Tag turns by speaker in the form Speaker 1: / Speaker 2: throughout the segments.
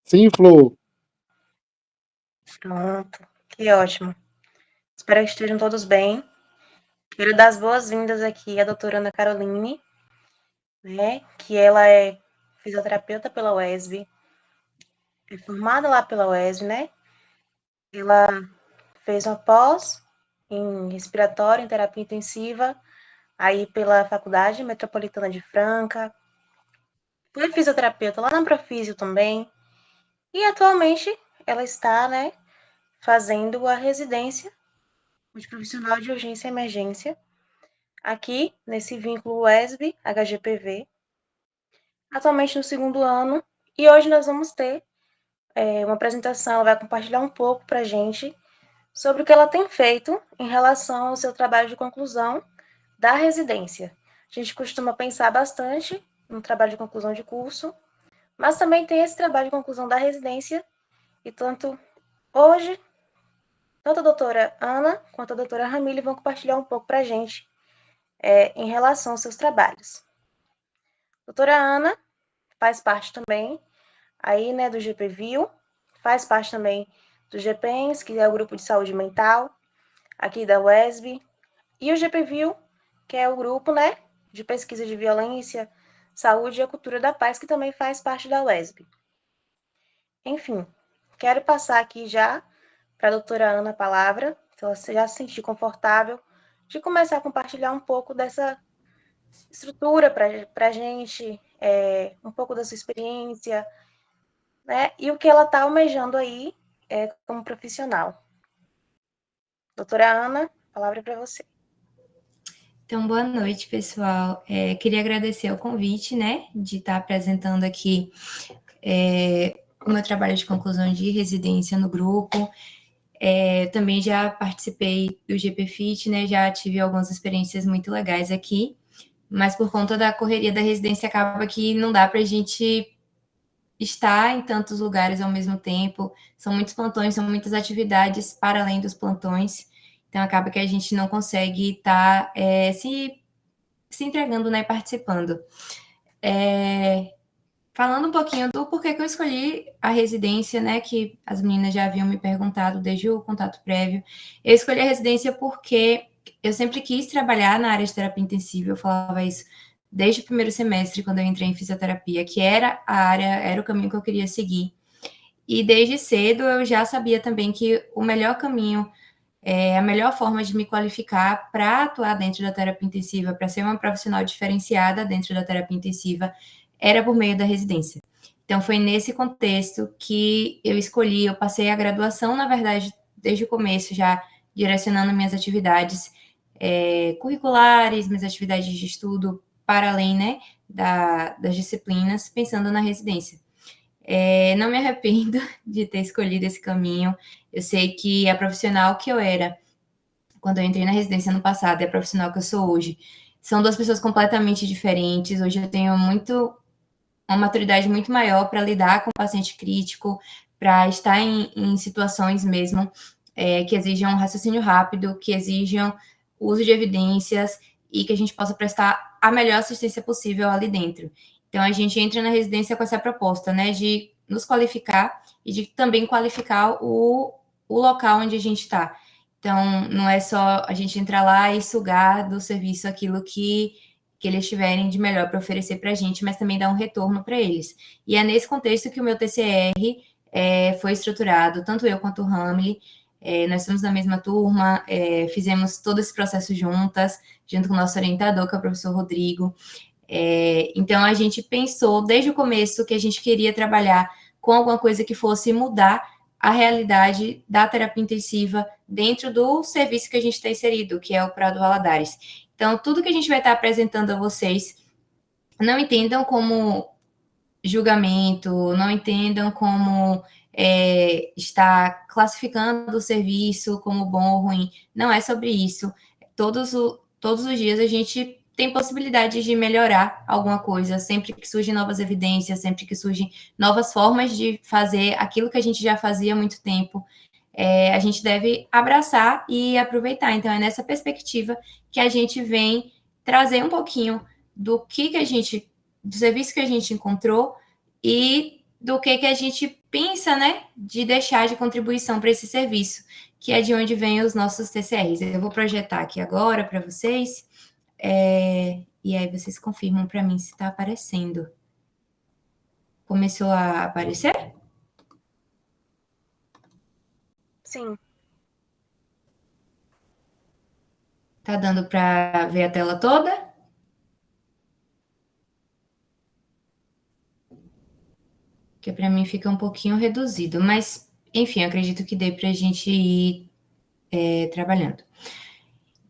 Speaker 1: Sim, Flor.
Speaker 2: Pronto, que ótimo. Espero que estejam todos bem. Quero dar as boas-vindas aqui à doutora Ana Caroline, né, que ela é fisioterapeuta pela UESB, é formada lá pela UESB, né? Ela fez uma pós em respiratório, em terapia intensiva, aí pela Faculdade Metropolitana de Franca. Foi fisioterapeuta lá na Profísio também. E atualmente ela está, né, fazendo a residência de profissional de urgência e emergência aqui nesse vínculo UESB HGPV, atualmente no segundo ano. E hoje nós vamos ter uma apresentação, ela vai compartilhar um pouco para a gente sobre o que ela tem feito em relação ao seu trabalho de conclusão da residência. A gente costuma pensar bastante no trabalho de conclusão de curso, mas também tem esse trabalho de conclusão da residência, e tanto hoje, tanto a doutora Ana quanto a doutora Ramile vão compartilhar um pouco para a gente em relação aos seus trabalhos. A doutora Ana faz parte também aí, né, do GPVIL, faz parte também do GPENS, que é o Grupo de Saúde Mental, aqui da UESB, e o GPVIL, que é o grupo, né, de pesquisa de violência, saúde e a cultura da paz, que também faz parte da UESB. Enfim, quero passar aqui já para a doutora Ana a palavra, se ela já se sentir confortável, de começar a compartilhar um pouco dessa estrutura para a gente, um pouco da sua experiência, né, e o que ela está almejando aí como profissional. Doutora Ana, a palavra é para você.
Speaker 3: Então, boa noite, pessoal. Queria agradecer o convite, né, de estar apresentando aqui o meu trabalho de conclusão de residência no grupo. Também já participei do GPFIT, né, já tive algumas experiências muito legais aqui, mas por conta da correria da residência acaba que não dá para a gente estar em tantos lugares ao mesmo tempo. São muitos plantões, são muitas atividades para além dos plantões, então acaba que a gente não consegue estar se entregando, né, e participando. Falando um pouquinho do porquê que eu escolhi a residência, né, que as meninas já haviam me perguntado desde o contato prévio. Eu escolhi a residência porque eu sempre quis trabalhar na área de terapia intensiva, eu falava isso desde o primeiro semestre, quando eu entrei em fisioterapia, que era a área, era o caminho que eu queria seguir. E desde cedo eu já sabia também que o melhor caminho, a melhor forma de me qualificar para atuar dentro da terapia intensiva, para ser uma profissional diferenciada dentro da terapia intensiva, era por meio da residência. Então, foi nesse contexto que eu escolhi, eu passei a graduação, na verdade, desde o começo, já direcionando minhas atividades curriculares, minhas atividades de estudo, para além, né, das disciplinas, pensando na residência. Não me arrependo de ter escolhido esse caminho. Eu sei que a profissional que eu era quando eu entrei na residência no passado e a profissional que eu sou hoje são duas pessoas completamente diferentes. Hoje eu tenho uma maturidade muito maior para lidar com o paciente crítico, para estar em situações mesmo que exijam um raciocínio rápido, que exijam o uso de evidências e que a gente possa prestar a melhor assistência possível ali dentro. Então, a gente entra na residência com essa proposta, né, de nos qualificar e de também qualificar o local onde a gente está. Então, não é só a gente entrar lá e sugar do serviço aquilo que eles tiverem de melhor para oferecer para a gente, mas também dar um retorno para eles. E é nesse contexto que o meu TCR foi estruturado, tanto eu quanto o Ramile. Nós estamos na mesma turma, fizemos todo esse processo juntas, junto com o nosso orientador, que é o professor Rodrigo. Então, a gente pensou desde o começo que a gente queria trabalhar com alguma coisa que fosse mudar a realidade da terapia intensiva dentro do serviço que a gente está inserido, que é o Prado Valadares. Então, tudo que a gente vai estar apresentando a vocês, não entendam como julgamento, não entendam como estar classificando o serviço como bom ou ruim. Não é sobre isso. Todos os dias a gente tem possibilidade de melhorar alguma coisa, sempre que surgem novas evidências, sempre que surgem novas formas de fazer aquilo que a gente já fazia há muito tempo. A gente deve abraçar e aproveitar. Então, é nessa perspectiva que a gente vem trazer um pouquinho do serviço que a gente encontrou e do que a gente pensa, né, de deixar de contribuição para esse serviço, que é de onde vêm os nossos TCRs. Eu vou projetar aqui agora para vocês, e aí vocês confirmam para mim se está aparecendo. Começou a aparecer?
Speaker 2: Sim.
Speaker 3: Tá dando para ver a tela toda? Que para mim fica um pouquinho reduzido, mas enfim, acredito que dê para a gente ir trabalhando.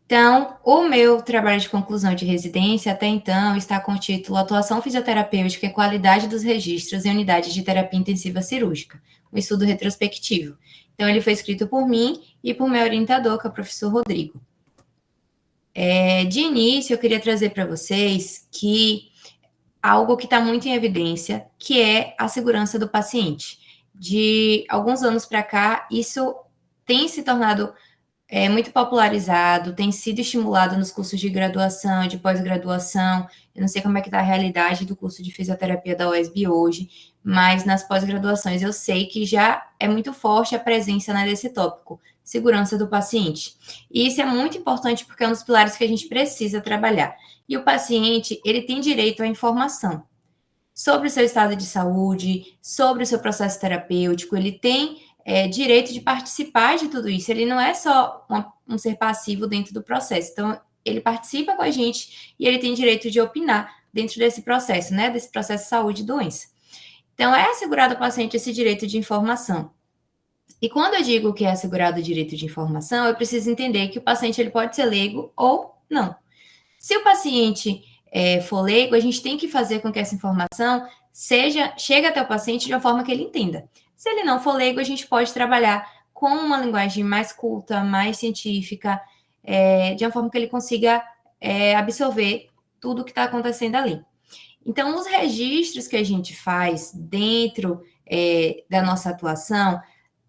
Speaker 3: Então, o meu trabalho de conclusão de residência até então está com o título Atuação Fisioterapêutica e Qualidade dos Registros em Unidades de Terapia Intensiva Cirúrgica, um estudo retrospectivo. Então, ele foi escrito por mim e por meu orientador, que é o professor Rodrigo. De início, eu queria trazer para vocês que algo que está muito em evidência, que é a segurança do paciente. De alguns anos para cá, isso tem se tornado muito popularizado, tem sido estimulado nos cursos de graduação, de pós-graduação. Eu não sei como é que está a realidade do curso de fisioterapia da UESB hoje, mas nas pós-graduações eu sei que já é muito forte a presença, né, desse tópico, segurança do paciente. E isso é muito importante porque é um dos pilares que a gente precisa trabalhar. E o paciente, ele tem direito à informação sobre o seu estado de saúde, sobre o seu processo terapêutico, ele tem direito de participar de tudo isso, ele não é só um ser passivo dentro do processo, então ele participa com a gente e ele tem direito de opinar dentro desse processo, né, desse processo de saúde e doença. Então, é assegurado ao paciente esse direito de informação. E quando eu digo que é assegurado o direito de informação, eu preciso entender que o paciente ele pode ser leigo ou não. Se o paciente for leigo, a gente tem que fazer com que essa informação chegue até o paciente de uma forma que ele entenda. Se ele não for leigo, a gente pode trabalhar com uma linguagem mais culta, mais científica, de uma forma que ele consiga absorver tudo o que está acontecendo ali. Então, os registros que a gente faz dentro da nossa atuação,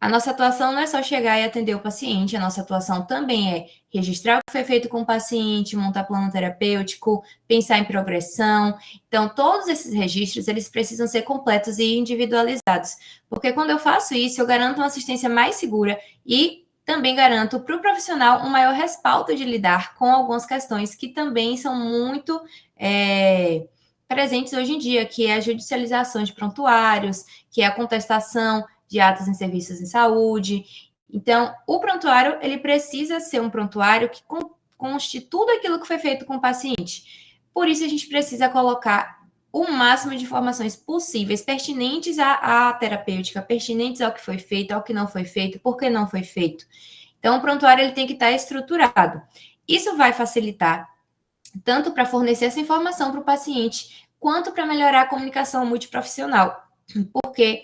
Speaker 3: a nossa atuação não é só chegar e atender o paciente, a nossa atuação também é registrar o que foi feito com o paciente, montar plano terapêutico, pensar em progressão. Então, todos esses registros, eles precisam ser completos e individualizados, porque quando eu faço isso, eu garanto uma assistência mais segura e também garanto para o profissional um maior respaldo de lidar com algumas questões que também são muito presentes hoje em dia, que é a judicialização de prontuários, que é a contestação de atos em serviços em saúde. Então, o prontuário, ele precisa ser um prontuário que conste tudo aquilo que foi feito com o paciente. Por isso, a gente precisa colocar o máximo de informações possíveis, pertinentes à terapêutica, pertinentes ao que foi feito, ao que não foi feito, por que não foi feito. Então, o prontuário, ele tem que estar estruturado. Isso vai facilitar tanto para fornecer essa informação para o paciente, quanto para melhorar a comunicação multiprofissional. Porque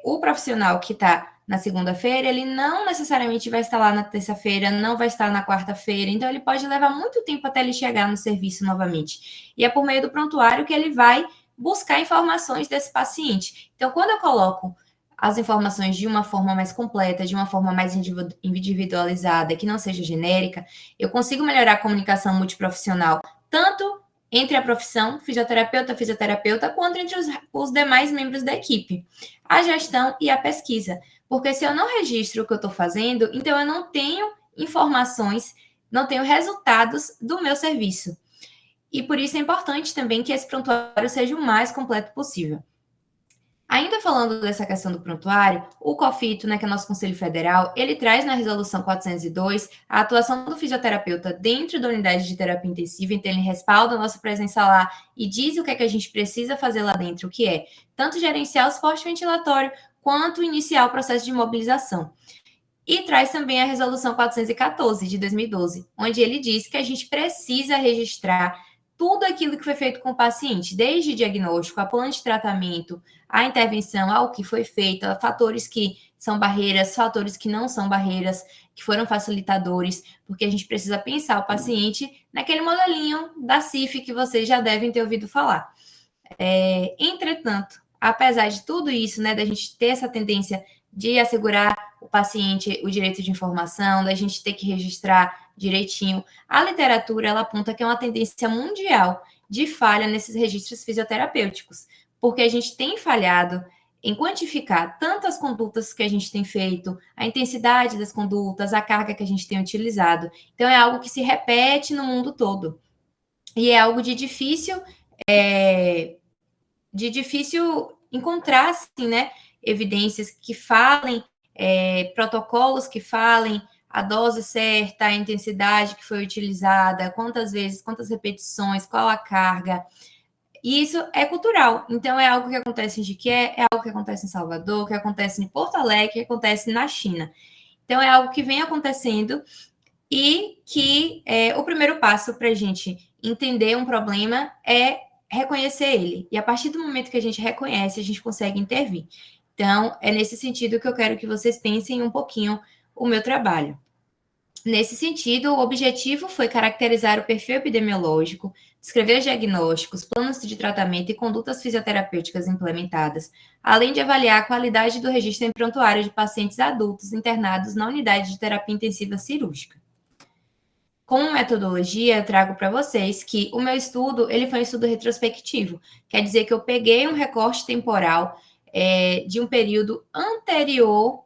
Speaker 3: o profissional que está na segunda-feira, ele não necessariamente vai estar lá na terça-feira, não vai estar na quarta-feira, então ele pode levar muito tempo até ele chegar no serviço novamente. E é por meio do prontuário que ele vai buscar informações desse paciente. Então, quando eu coloco as informações de uma forma mais completa, de uma forma mais individualizada, que não seja genérica, eu consigo melhorar a comunicação multiprofissional, tanto entre a profissão, fisioterapeuta, quanto entre os demais membros da equipe, a gestão e a pesquisa. Porque se eu não registro o que eu estou fazendo, então eu não tenho informações, não tenho resultados do meu serviço. E por isso é importante também que esse prontuário seja o mais completo possível. Ainda falando dessa questão do prontuário, o COFITO, né, que é o nosso Conselho Federal, ele traz na Resolução 402 a atuação do fisioterapeuta dentro da unidade de terapia intensiva, então ele respalda a nossa presença lá e diz o que é que a gente precisa fazer lá dentro, o que é tanto gerenciar o suporte ventilatório, quanto iniciar o processo de mobilização. E traz também a Resolução 414 de 2012, onde ele diz que a gente precisa registrar tudo aquilo que foi feito com o paciente, desde diagnóstico, a plano de tratamento, a intervenção, ao que foi feito, a fatores que são barreiras, fatores que não são barreiras, que foram facilitadores, porque a gente precisa pensar o paciente naquele modelinho da CIF que vocês já devem ter ouvido falar. Entretanto, apesar de tudo isso, né, da gente ter essa tendência de assegurar o paciente o direito de informação, da gente ter que registrar direitinho, a literatura ela aponta que é uma tendência mundial de falha nesses registros fisioterapêuticos, porque a gente tem falhado em quantificar tanto as condutas que a gente tem feito, a intensidade das condutas, a carga que a gente tem utilizado. Então, é algo que se repete no mundo todo. E é algo de difícil encontrar, assim, né, evidências que falem, protocolos que falem a dose certa, a intensidade que foi utilizada, quantas vezes, quantas repetições, qual a carga. E isso é cultural. Então, é algo que acontece em Jiquié, é algo que acontece em Salvador, que acontece em Porto Alegre, que acontece na China. Então, é algo que vem acontecendo e que o primeiro passo para a gente entender um problema é reconhecer ele. E a partir do momento que a gente reconhece, a gente consegue intervir. Então, é nesse sentido que eu quero que vocês pensem um pouquinho o meu trabalho. Nesse sentido, o objetivo foi caracterizar o perfil epidemiológico, descrever os diagnósticos, planos de tratamento e condutas fisioterapêuticas implementadas, além de avaliar a qualidade do registro em prontuário de pacientes adultos internados na unidade de terapia intensiva cirúrgica. Como metodologia, eu trago para vocês que o meu estudo ele foi um estudo retrospectivo. Quer dizer que eu peguei um recorte temporal de um período anterior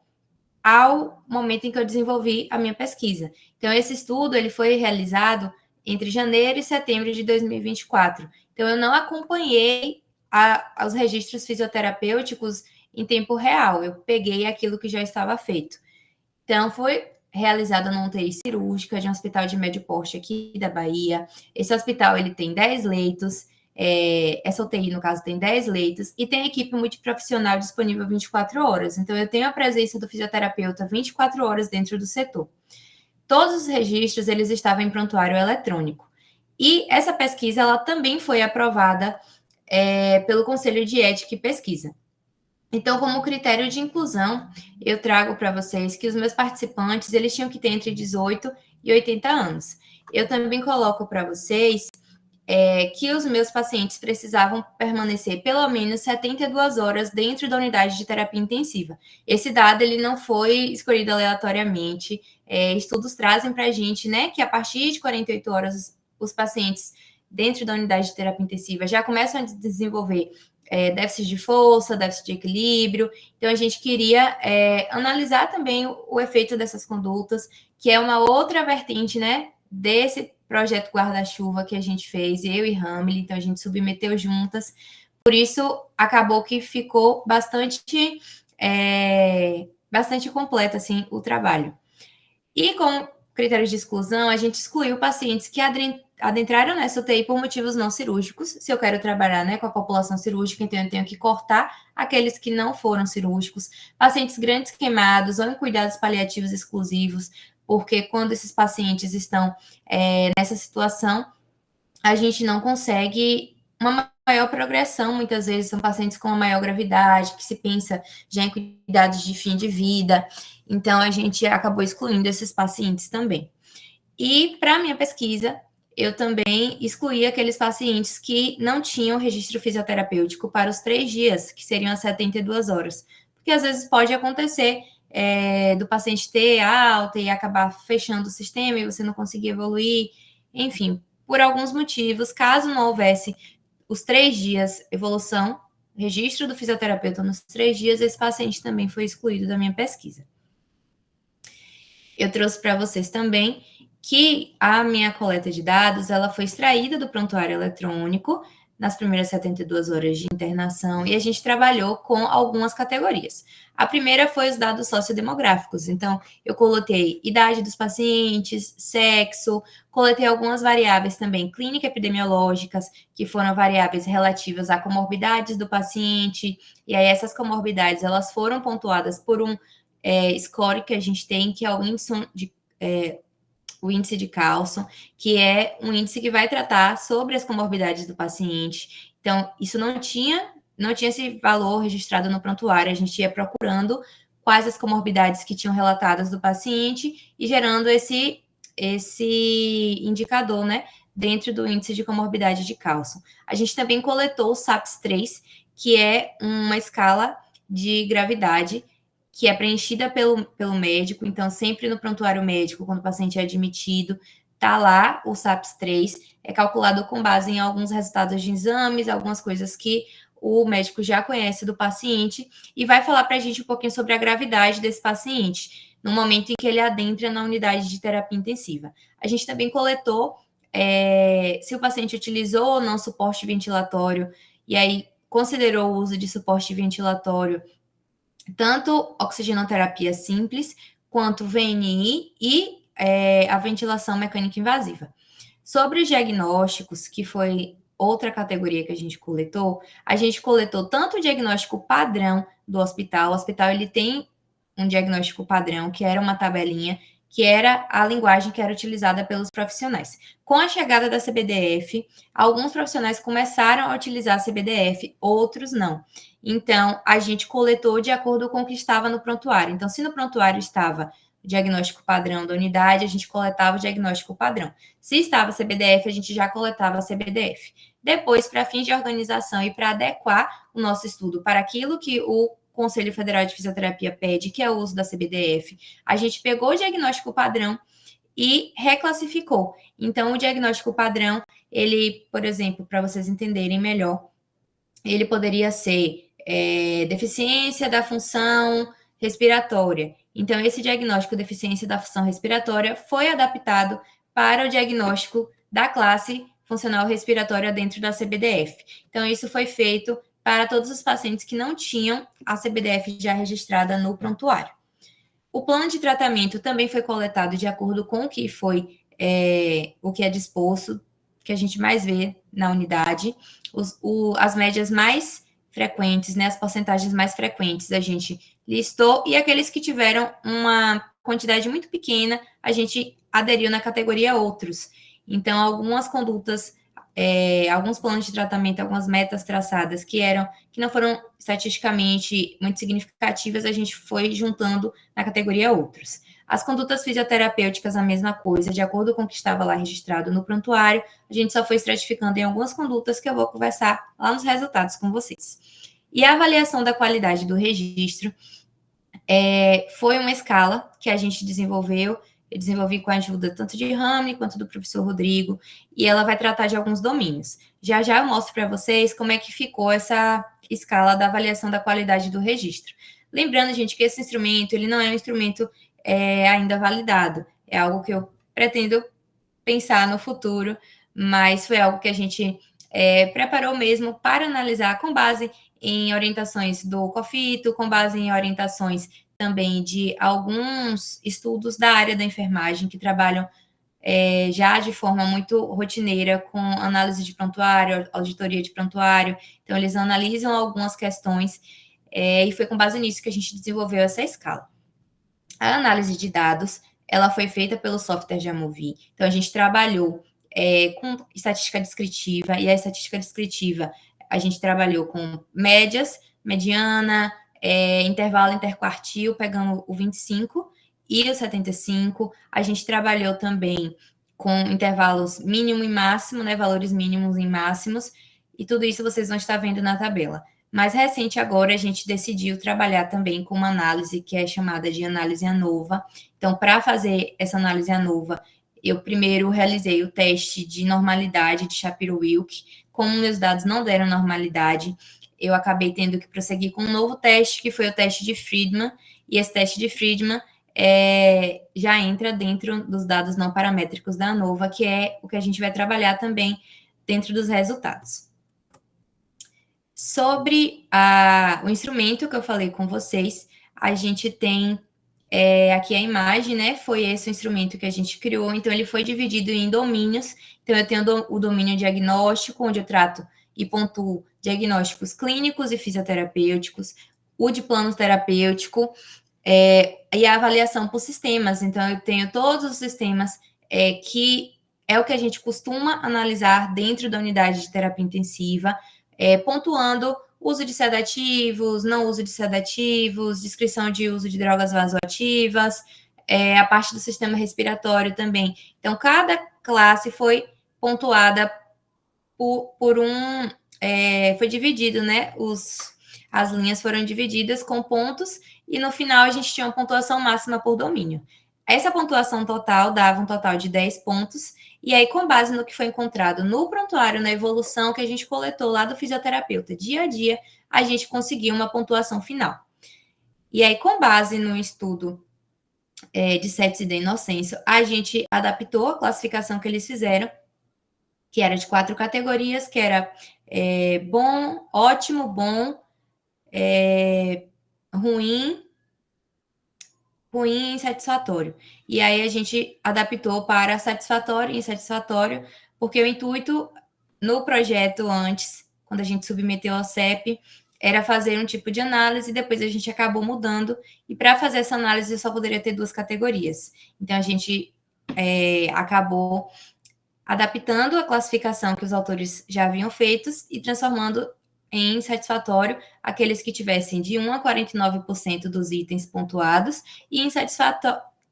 Speaker 3: ao momento em que eu desenvolvi a minha pesquisa. Então, esse estudo ele foi realizado entre janeiro e setembro de 2024. Então, eu não acompanhei os registros fisioterapêuticos em tempo real. Eu peguei aquilo que já estava feito. Então, foi realizada numa UTI cirúrgica de um hospital de médio porte aqui da Bahia. Esse hospital ele tem 10 leitos, essa UTI, no caso, tem 10 leitos, e tem equipe multiprofissional disponível 24 horas. Então, eu tenho a presença do fisioterapeuta 24 horas dentro do setor. Todos os registros, eles estavam em prontuário eletrônico. E essa pesquisa, ela também foi aprovada pelo Conselho de Ética e Pesquisa. Então, como critério de inclusão, eu trago para vocês que os meus participantes, eles tinham que ter entre 18 e 80 anos. Eu também coloco para vocês que os meus pacientes precisavam permanecer pelo menos 72 horas dentro da unidade de terapia intensiva. Esse dado, ele não foi escolhido aleatoriamente. Estudos trazem para a gente, né, que a partir de 48 horas, os pacientes dentro da unidade de terapia intensiva já começam a desenvolver déficit de força, déficit de equilíbrio. Então, a gente queria analisar também o efeito dessas condutas, que é uma outra vertente, né, desse projeto guarda-chuva que a gente fez, eu e Ramile, então a gente submeteu juntas. Por isso, acabou que ficou bastante completo, assim, o trabalho. E com critérios de exclusão, a gente excluiu pacientes que adentraram nessa UTI por motivos não cirúrgicos. Se eu quero trabalhar, né, com a população cirúrgica, então eu tenho que cortar aqueles que não foram cirúrgicos, pacientes grandes queimados ou em cuidados paliativos exclusivos, porque quando esses pacientes estão nessa situação, a gente não consegue uma maior progressão, muitas vezes são pacientes com uma maior gravidade, que se pensa já em cuidados de fim de vida, então a gente acabou excluindo esses pacientes também. E para a minha pesquisa, eu também excluí aqueles pacientes que não tinham registro fisioterapêutico para os 3 dias, que seriam as 72 horas, porque às vezes pode acontecer do paciente ter alta e acabar fechando o sistema e você não conseguir evoluir, enfim, por alguns motivos, caso não houvesse os 3 dias evolução, registro do fisioterapeuta nos 3 dias, esse paciente também foi excluído da minha pesquisa. Eu trouxe para vocês também que a minha coleta de dados, ela foi extraída do prontuário eletrônico nas primeiras 72 horas de internação e a gente trabalhou com algumas categorias. A primeira foi os dados sociodemográficos, então eu coletei idade dos pacientes, sexo, coletei algumas variáveis também clínica epidemiológicas, que foram variáveis relativas a comorbidades do paciente, e aí essas comorbidades, elas foram pontuadas por um score que a gente tem, que é o índice de Carlson, que é um índice que vai tratar sobre as comorbidades do paciente. Então, isso não tinha esse valor registrado no prontuário, a gente ia procurando quais as comorbidades que tinham relatadas do paciente e gerando esse indicador, né, dentro do índice de comorbidade de Carlson. A gente também coletou o SAPS-3, que é uma escala de gravidade que é preenchida pelo médico, então sempre no prontuário médico, quando o paciente é admitido, tá lá o SAPS-3, é calculado com base em alguns resultados de exames, algumas coisas que o médico já conhece do paciente e vai falar para a gente um pouquinho sobre a gravidade desse paciente, no momento em que ele adentra na unidade de terapia intensiva. A gente também coletou se o paciente utilizou ou não suporte ventilatório, e aí considerou o uso de suporte ventilatório, tanto oxigenoterapia simples, quanto VNI e a ventilação mecânica invasiva. Sobre os diagnósticos, que foi outra categoria que a gente coletou tanto o diagnóstico padrão do hospital. O hospital ele tem um diagnóstico padrão, que era uma tabelinha, que era a linguagem que era utilizada pelos profissionais. Com a chegada da CBDF, alguns profissionais começaram a utilizar a CBDF, outros não. Então, a gente coletou de acordo com o que estava no prontuário. Então, se no prontuário estava o diagnóstico padrão da unidade, a gente coletava o diagnóstico padrão. Se estava CBDF, a gente já coletava a CBDF. Depois, para fins de organização e para adequar o nosso estudo para aquilo que o Conselho Federal de Fisioterapia pede, que é o uso da CBDF, a gente pegou o diagnóstico padrão e reclassificou. Então, o diagnóstico padrão, ele, por exemplo, para vocês entenderem melhor, ele poderia ser deficiência da função respiratória. Então, esse diagnóstico de deficiência da função respiratória foi adaptado para o diagnóstico da classe funcional respiratória dentro da CBDF. Então, isso foi feito para todos os pacientes que não tinham a CBDF já registrada no prontuário. O plano de tratamento também foi coletado de acordo com o que foi o que é disposto, que a gente mais vê na unidade. As médias mais frequentes, né, as porcentagens mais frequentes a gente listou, e aqueles que tiveram uma quantidade muito pequena, a gente aderiu na categoria outros. Então, algumas condutas, alguns planos de tratamento, algumas metas traçadas que não foram estatisticamente muito significativas, a gente foi juntando na categoria outros. As condutas fisioterapêuticas, a mesma coisa, de acordo com o que estava lá registrado no prontuário, a gente só foi estratificando em algumas condutas que eu vou conversar lá nos resultados com vocês. E a avaliação da qualidade do registro foi uma escala que a gente desenvolveu, eu desenvolvi com a ajuda tanto de Rami quanto do professor Rodrigo, e ela vai tratar de alguns domínios. Já já eu mostro para vocês como é que ficou essa escala da avaliação da qualidade do registro. Lembrando, gente, que esse instrumento, ele não é um instrumento ainda validado, é algo que eu pretendo pensar no futuro, mas foi algo que a gente preparou mesmo para analisar com base em orientações do COFITO, com base em orientações também de alguns estudos da área da enfermagem que trabalham já de forma muito rotineira com análise de prontuário, auditoria de prontuário. Então, eles analisam algumas questões e foi com base nisso que a gente desenvolveu essa escala. A análise de dados, ela foi feita pelo software Jamovi. Então, a gente trabalhou com estatística descritiva, e a estatística descritiva a gente trabalhou com médias, mediana, intervalo interquartil, pegando o 25 e o 75. A gente trabalhou também com intervalos mínimo e máximo, né, valores mínimos e máximos, e tudo isso vocês vão estar vendo na tabela. Mais recente agora, a gente decidiu trabalhar também com uma análise que é chamada de análise ANOVA. Então, para fazer essa análise ANOVA, eu primeiro realizei o teste de normalidade de Shapiro-Wilk. Como meus dados não deram normalidade, eu acabei tendo que prosseguir com um novo teste, que foi o teste de Friedman, e esse teste de Friedman já entra dentro dos dados não paramétricos da ANOVA, que é o que a gente vai trabalhar também dentro dos resultados. Sobre o instrumento que eu falei com vocês, a gente tem aqui a imagem, né? Foi esse o instrumento que a gente criou. Então, ele foi dividido em domínios. Então, eu tenho o domínio diagnóstico, onde eu trato e pontuo diagnósticos clínicos e fisioterapêuticos, o de plano terapêutico e a avaliação por sistemas. Então, eu tenho todos os sistemas que é o que a gente costuma analisar dentro da unidade de terapia intensiva, pontuando uso de sedativos, não uso de sedativos, descrição de uso de drogas vasoativas, a parte do sistema respiratório também. Então, cada classe foi pontuada por um... foi dividido, né? As linhas foram divididas com pontos, e no final a gente tinha uma pontuação máxima por domínio. Essa pontuação total dava um total de 10 pontos, e aí, com base no que foi encontrado no prontuário, na evolução que a gente coletou lá do fisioterapeuta dia a dia, a gente conseguiu uma pontuação final. E aí, com base no estudo de sepsis da inocência, a gente adaptou a classificação que eles fizeram, que era de 4 categorias, que era bom, ótimo, bom, ruim e insatisfatório. E aí a gente adaptou para satisfatório e insatisfatório, porque o intuito no projeto antes, quando a gente submeteu ao CEP, era fazer um tipo de análise, e depois a gente acabou mudando, e para fazer essa análise só poderia ter 2 categorias. Então a gente acabou adaptando a classificação que os autores já haviam feito e transformando em satisfatório aqueles que tivessem de 1 a 49% dos itens pontuados e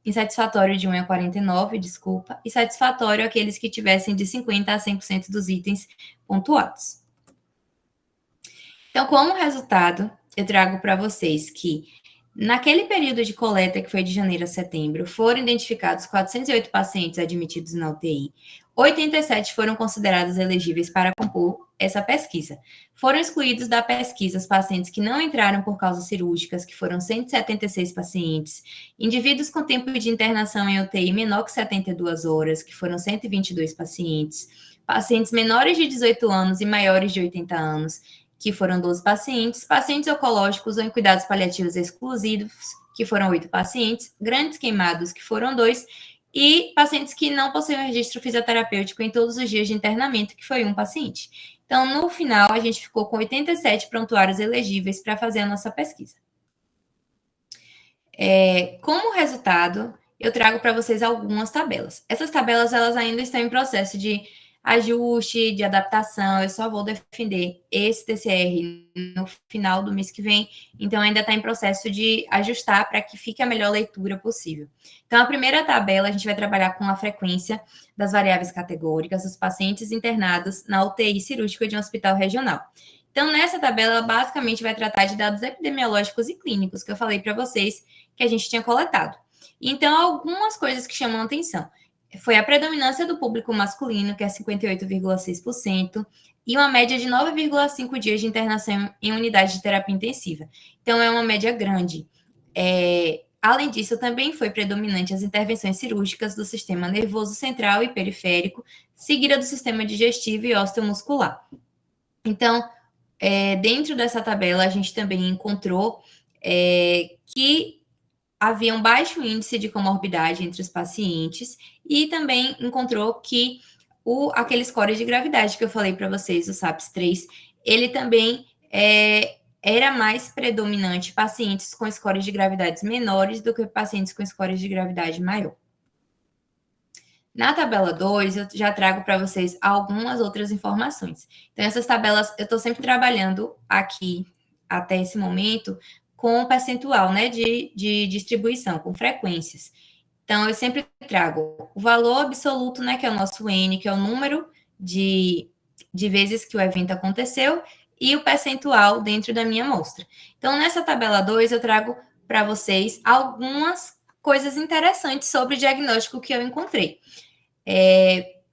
Speaker 3: insatisfatório de 1 a 49, desculpa, e satisfatório aqueles que tivessem de 50 a 100% dos itens pontuados. Então, como resultado, eu trago para vocês que naquele período de coleta, que foi de janeiro a setembro, foram identificados 408 pacientes admitidos na UTI. 87 foram considerados elegíveis para compor essa pesquisa. Foram excluídos da pesquisa os pacientes que não entraram por causas cirúrgicas, que foram 176 pacientes, indivíduos com tempo de internação em UTI menor que 72 horas, que foram 122 pacientes, pacientes menores de 18 anos e maiores de 80 anos, que foram 12 pacientes, pacientes oncológicos ou em cuidados paliativos exclusivos, que foram 8 pacientes, grandes queimados, que foram 2, e pacientes que não possuíam registro fisioterapêutico em todos os dias de internamento, que foi 1 paciente. Então, no final, a gente ficou com 87 prontuários elegíveis para fazer a nossa pesquisa. Como resultado, eu trago para vocês algumas tabelas. Essas tabelas, elas ainda estão em processo de ajuste, de adaptação. Eu só vou defender esse TCR no final do mês que vem, então ainda está em processo de ajustar para que fique a melhor leitura possível. Então, a primeira tabela, a gente vai trabalhar com a frequência das variáveis categóricas dos pacientes internados na UTI cirúrgica de um hospital regional. Então, nessa tabela, basicamente vai tratar de dados epidemiológicos e clínicos, que eu falei para vocês que a gente tinha coletado. Então, algumas coisas que chamam a atenção. Foi a predominância do público masculino, que é 58,6%, e uma média de 9,5 dias de internação em unidade de terapia intensiva. Então, é uma média grande. Além disso, também foi predominante as intervenções cirúrgicas do sistema nervoso central e periférico, seguida do sistema digestivo e osteomuscular. Então, dentro dessa tabela, a gente também encontrou que havia um baixo índice de comorbidade entre os pacientes e também encontrou que aquele score de gravidade que eu falei para vocês, o SAPS-3, ele também era mais predominante pacientes com scores de gravidades menores do que pacientes com scores de gravidade maior. Na tabela 2, eu já trago para vocês algumas outras informações. Então, essas tabelas, eu estou sempre trabalhando aqui, até esse momento, com percentual, né, de distribuição, com frequências. Então, eu sempre trago o valor absoluto, né, que é o nosso N, que é o número de vezes que o evento aconteceu, e o percentual dentro da minha amostra. Então, nessa tabela 2, eu trago para vocês algumas coisas interessantes sobre o diagnóstico que eu encontrei.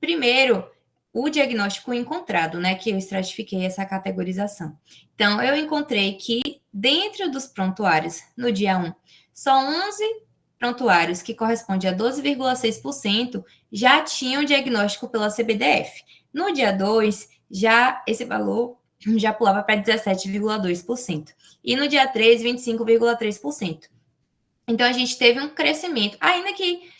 Speaker 3: Primeiro, o diagnóstico encontrado, né, que eu estratifiquei essa categorização. Então, eu encontrei que dentro dos prontuários, no dia 1, só 11 prontuários, que corresponde a 12,6%, já tinham diagnóstico pela CBDF. No dia 2, já esse valor já pulava para 17,2%. E no dia 3, 25,3%. Então, a gente teve um crescimento, ainda que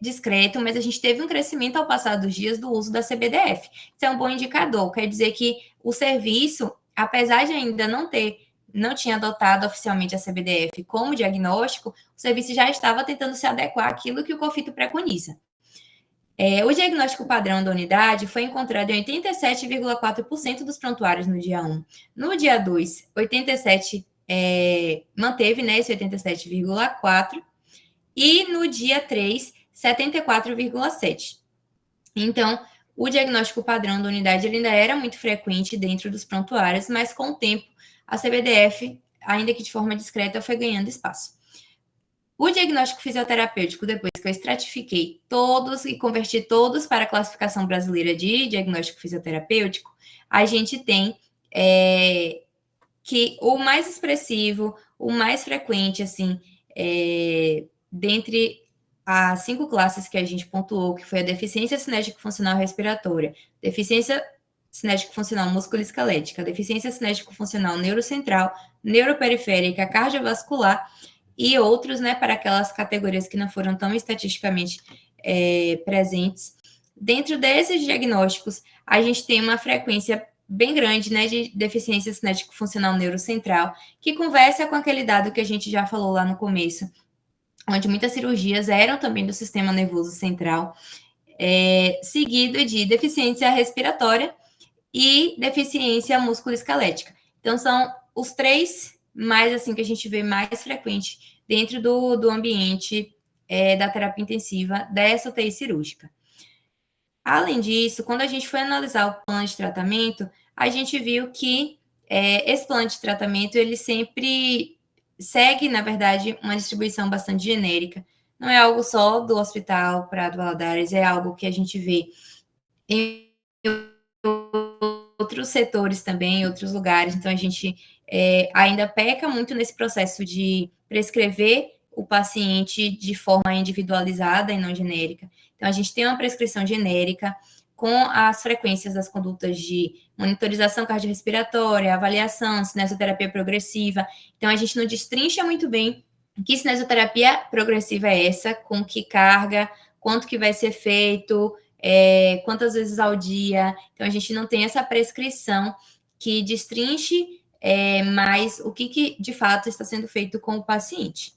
Speaker 3: discreto, mas a gente teve um crescimento ao passar dos dias do uso da CBDF. Isso é um bom indicador, quer dizer que o serviço, apesar de ainda não tinha adotado oficialmente a CBDF como diagnóstico, o serviço já estava tentando se adequar àquilo que o COFITO preconiza. O diagnóstico padrão da unidade foi encontrado em 87,4% dos prontuários no dia 1. No dia 2, 87% manteve, né, esse 87,4%, e no dia 3, 74,7%. Então, o diagnóstico padrão da unidade ainda era muito frequente dentro dos prontuários, mas com o tempo, a CBDF, ainda que de forma discreta, foi ganhando espaço. O diagnóstico fisioterapêutico, depois que eu estratifiquei todos e converti todos para a classificação brasileira de diagnóstico fisioterapêutico, a gente tem que o mais expressivo, o mais frequente, assim, dentre as 5 classes que a gente pontuou, que foi a deficiência cinético-funcional respiratória, deficiência cinético-funcional musculoesquelética, deficiência cinético-funcional neurocentral, neuroperiférica, cardiovascular e outros, né, para aquelas categorias que não foram tão estatisticamente presentes. Dentro desses diagnósticos, a gente tem uma frequência bem grande, né, de deficiência cinético-funcional neurocentral, que conversa com aquele dado que a gente já falou lá no começo, onde muitas cirurgias eram também do sistema nervoso central, seguido de deficiência respiratória e deficiência musculoesquelética. Então, são os 3 mais, assim, que a gente vê mais frequente dentro do ambiente da terapia intensiva dessa UTI cirúrgica. Além disso, quando a gente foi analisar o plano de tratamento, a gente viu que esse plano de tratamento, ele sempre segue, na verdade, uma distribuição bastante genérica. Não é algo só do Hospital Prado Valadares, é algo que a gente vê em outros setores também, em outros lugares. Então, a gente ainda peca muito nesse processo de prescrever o paciente de forma individualizada e não genérica. Então, a gente tem uma prescrição genérica com as frequências das condutas de monitorização cardiorrespiratória, avaliação, cinesioterapia progressiva. Então, a gente não destrincha muito bem que cinesioterapia progressiva é essa, com que carga, quanto que vai ser feito, quantas vezes ao dia. Então, a gente não tem essa prescrição que destrinche mais o que de fato está sendo feito com o paciente.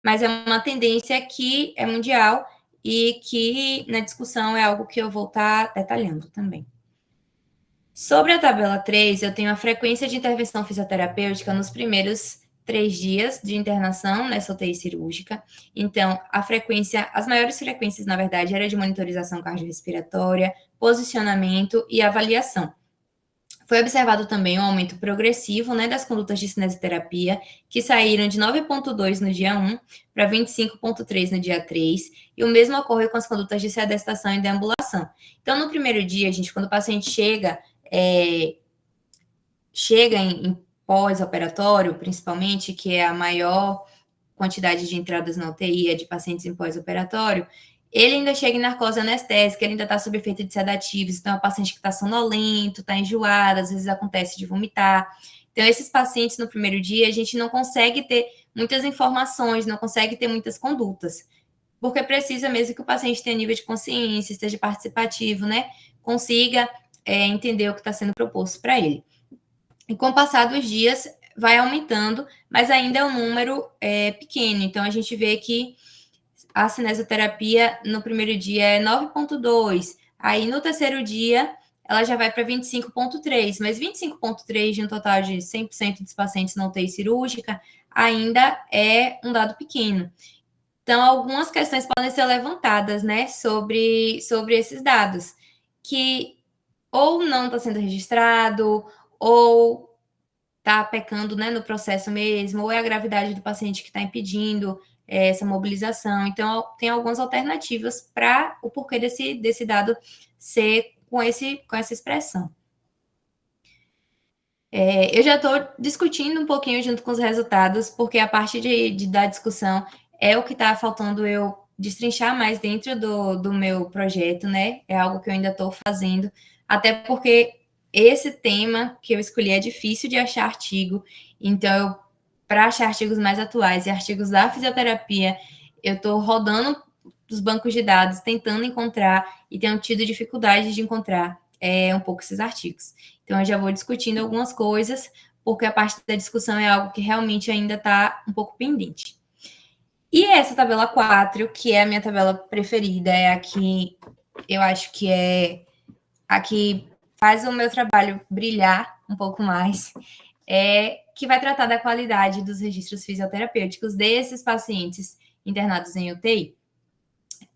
Speaker 3: Mas é uma tendência que é mundial e que na discussão é algo que eu vou estar detalhando também. Sobre a tabela 3, eu tenho a frequência de intervenção fisioterapêutica nos primeiros 3 dias de internação nessa UTI cirúrgica. Então, as maiores frequências, na verdade, era de monitorização cardiorrespiratória, posicionamento e avaliação. Foi observado também um aumento progressivo, né, das condutas de cinesioterapia, que saíram de 9,2 no dia 1 para 25,3 no dia 3, e o mesmo ocorre com as condutas de sedestação e deambulação. Então, no primeiro dia, quando o paciente chega em pós-operatório, principalmente, que é a maior quantidade de entradas na UTI de pacientes em pós-operatório, ele ainda chega em narcose anestésica, ele ainda está sob efeito de sedativos, então é um paciente que está sonolento, está enjoado, às vezes acontece de vomitar. Então, esses pacientes, no primeiro dia, a gente não consegue ter muitas informações, não consegue ter muitas condutas, porque precisa mesmo que o paciente tenha nível de consciência, esteja participativo, né? Consiga entender o que está sendo proposto para ele. E com o passar dos dias, vai aumentando, mas ainda é um número pequeno. Então, a gente vê que a cinesioterapia no primeiro dia é 9,2, aí no terceiro dia ela já vai para 25,3, mas 25,3 de um total de 100% dos pacientes na UTI cirúrgica ainda é um dado pequeno. Então, algumas questões podem ser levantadas, né, sobre esses dados, que ou não está sendo registrado, ou está pecando, né, no processo mesmo, ou é a gravidade do paciente que está impedindo essa mobilização. Então, tem algumas alternativas para o porquê desse dado ser com essa expressão. Eu já estou discutindo um pouquinho junto com os resultados, porque a parte da discussão é o que está faltando eu destrinchar mais dentro do meu projeto, né? É algo que eu ainda estou fazendo, até porque esse tema que eu escolhi é difícil de achar artigo, então, para achar artigos mais atuais e artigos da fisioterapia, eu estou rodando os bancos de dados, tentando encontrar, e tenho tido dificuldade de encontrar um pouco esses artigos. Então, eu já vou discutindo algumas coisas, porque a parte da discussão é algo que realmente ainda está um pouco pendente. E essa tabela 4, que é a minha tabela preferida, é a que eu acho que é a que faz o meu trabalho brilhar um pouco mais, que vai tratar da qualidade dos registros fisioterapêuticos desses pacientes internados em UTI.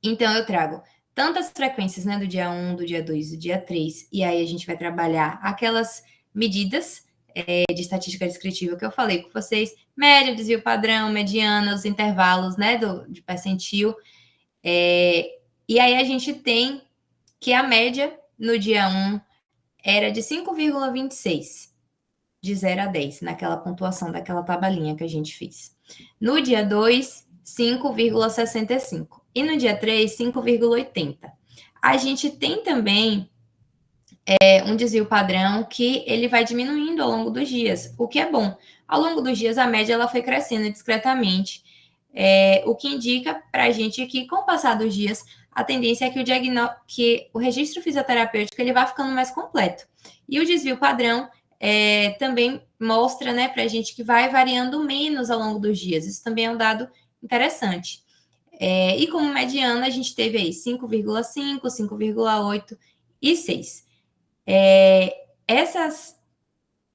Speaker 3: Então, eu trago tantas frequências, né, do dia 1, do dia 2, do dia 3, e aí a gente vai trabalhar aquelas medidas de estatística descritiva que eu falei com vocês, média, desvio padrão, mediana, os intervalos, né, de percentil. E aí a gente tem que a média no dia 1 era de 5,26, de 0 a 10, naquela pontuação daquela tabelinha que a gente fez. No dia 2, 5,65. E no dia 3, 5,80. A gente tem também um desvio padrão que ele vai diminuindo ao longo dos dias, o que é bom. Ao longo dos dias, a média ela foi crescendo discretamente, o que indica para a gente que, com o passar dos dias, a tendência é que o registro fisioterapêutico ele vai ficando mais completo. E o desvio padrão também mostra, né, para a gente que vai variando menos ao longo dos dias. Isso também é um dado interessante. E como mediana, a gente teve aí 5,5, 5,8 e 6.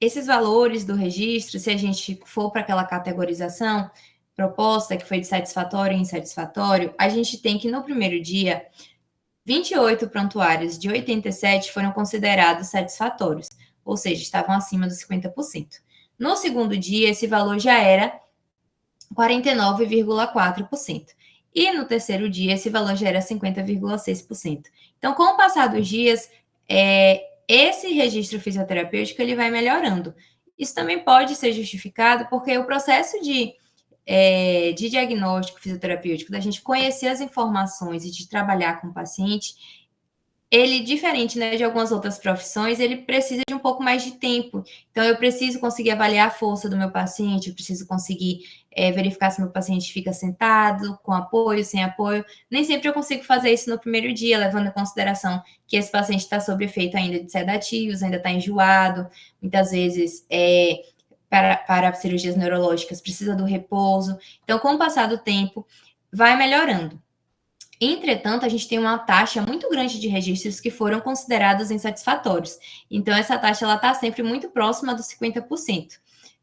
Speaker 3: Esses valores do registro, se a gente for para aquela categorização proposta, que foi de satisfatório e insatisfatório, a gente tem que no primeiro dia, 28 prontuários de 87 foram considerados satisfatórios, ou seja, estavam acima dos 50%. No segundo dia, esse valor já era 49,4%. E no terceiro dia, esse valor já era 50,6%. Então, com o passar dos dias, esse registro fisioterapêutico ele vai melhorando. Isso também pode ser justificado porque o processo de diagnóstico fisioterapêutico, da gente conhecer as informações e de trabalhar com o paciente, ele, diferente, né, de algumas outras profissões, ele precisa de um pouco mais de tempo. Então, eu preciso conseguir avaliar a força do meu paciente, eu preciso conseguir verificar se meu paciente fica sentado, com apoio, sem apoio. Nem sempre eu consigo fazer isso no primeiro dia, levando em consideração que esse paciente está sob efeito ainda de sedativos, ainda está enjoado, muitas vezes para cirurgias neurológicas precisa do repouso. Então, com o passar do tempo, vai melhorando. Entretanto, a gente tem uma taxa muito grande de registros que foram considerados insatisfatórios. Então, essa taxa está sempre muito próxima dos 50%.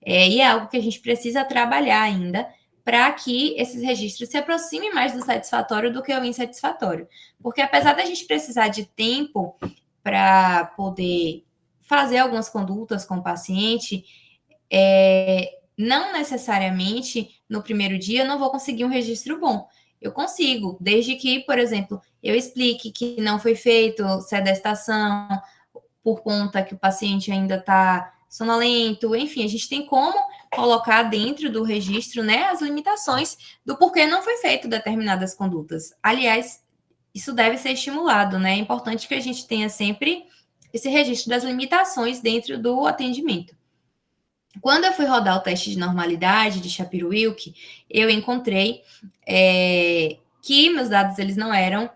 Speaker 3: E é algo que a gente precisa trabalhar ainda para que esses registros se aproximem mais do satisfatório do que o insatisfatório. Porque apesar da gente precisar de tempo para poder fazer algumas condutas com o paciente, não necessariamente no primeiro dia eu não vou conseguir um registro bom. Eu consigo, desde que, por exemplo, eu explique que não foi feito sedestação por conta que o paciente ainda está sonolento, enfim, a gente tem como colocar dentro do registro, né, as limitações do porquê não foi feito determinadas condutas. Aliás, isso deve ser estimulado, né? É importante que a gente tenha sempre esse registro das limitações dentro do atendimento. Quando eu fui rodar o teste de normalidade de Shapiro-Wilk, eu encontrei que meus dados eles não eram,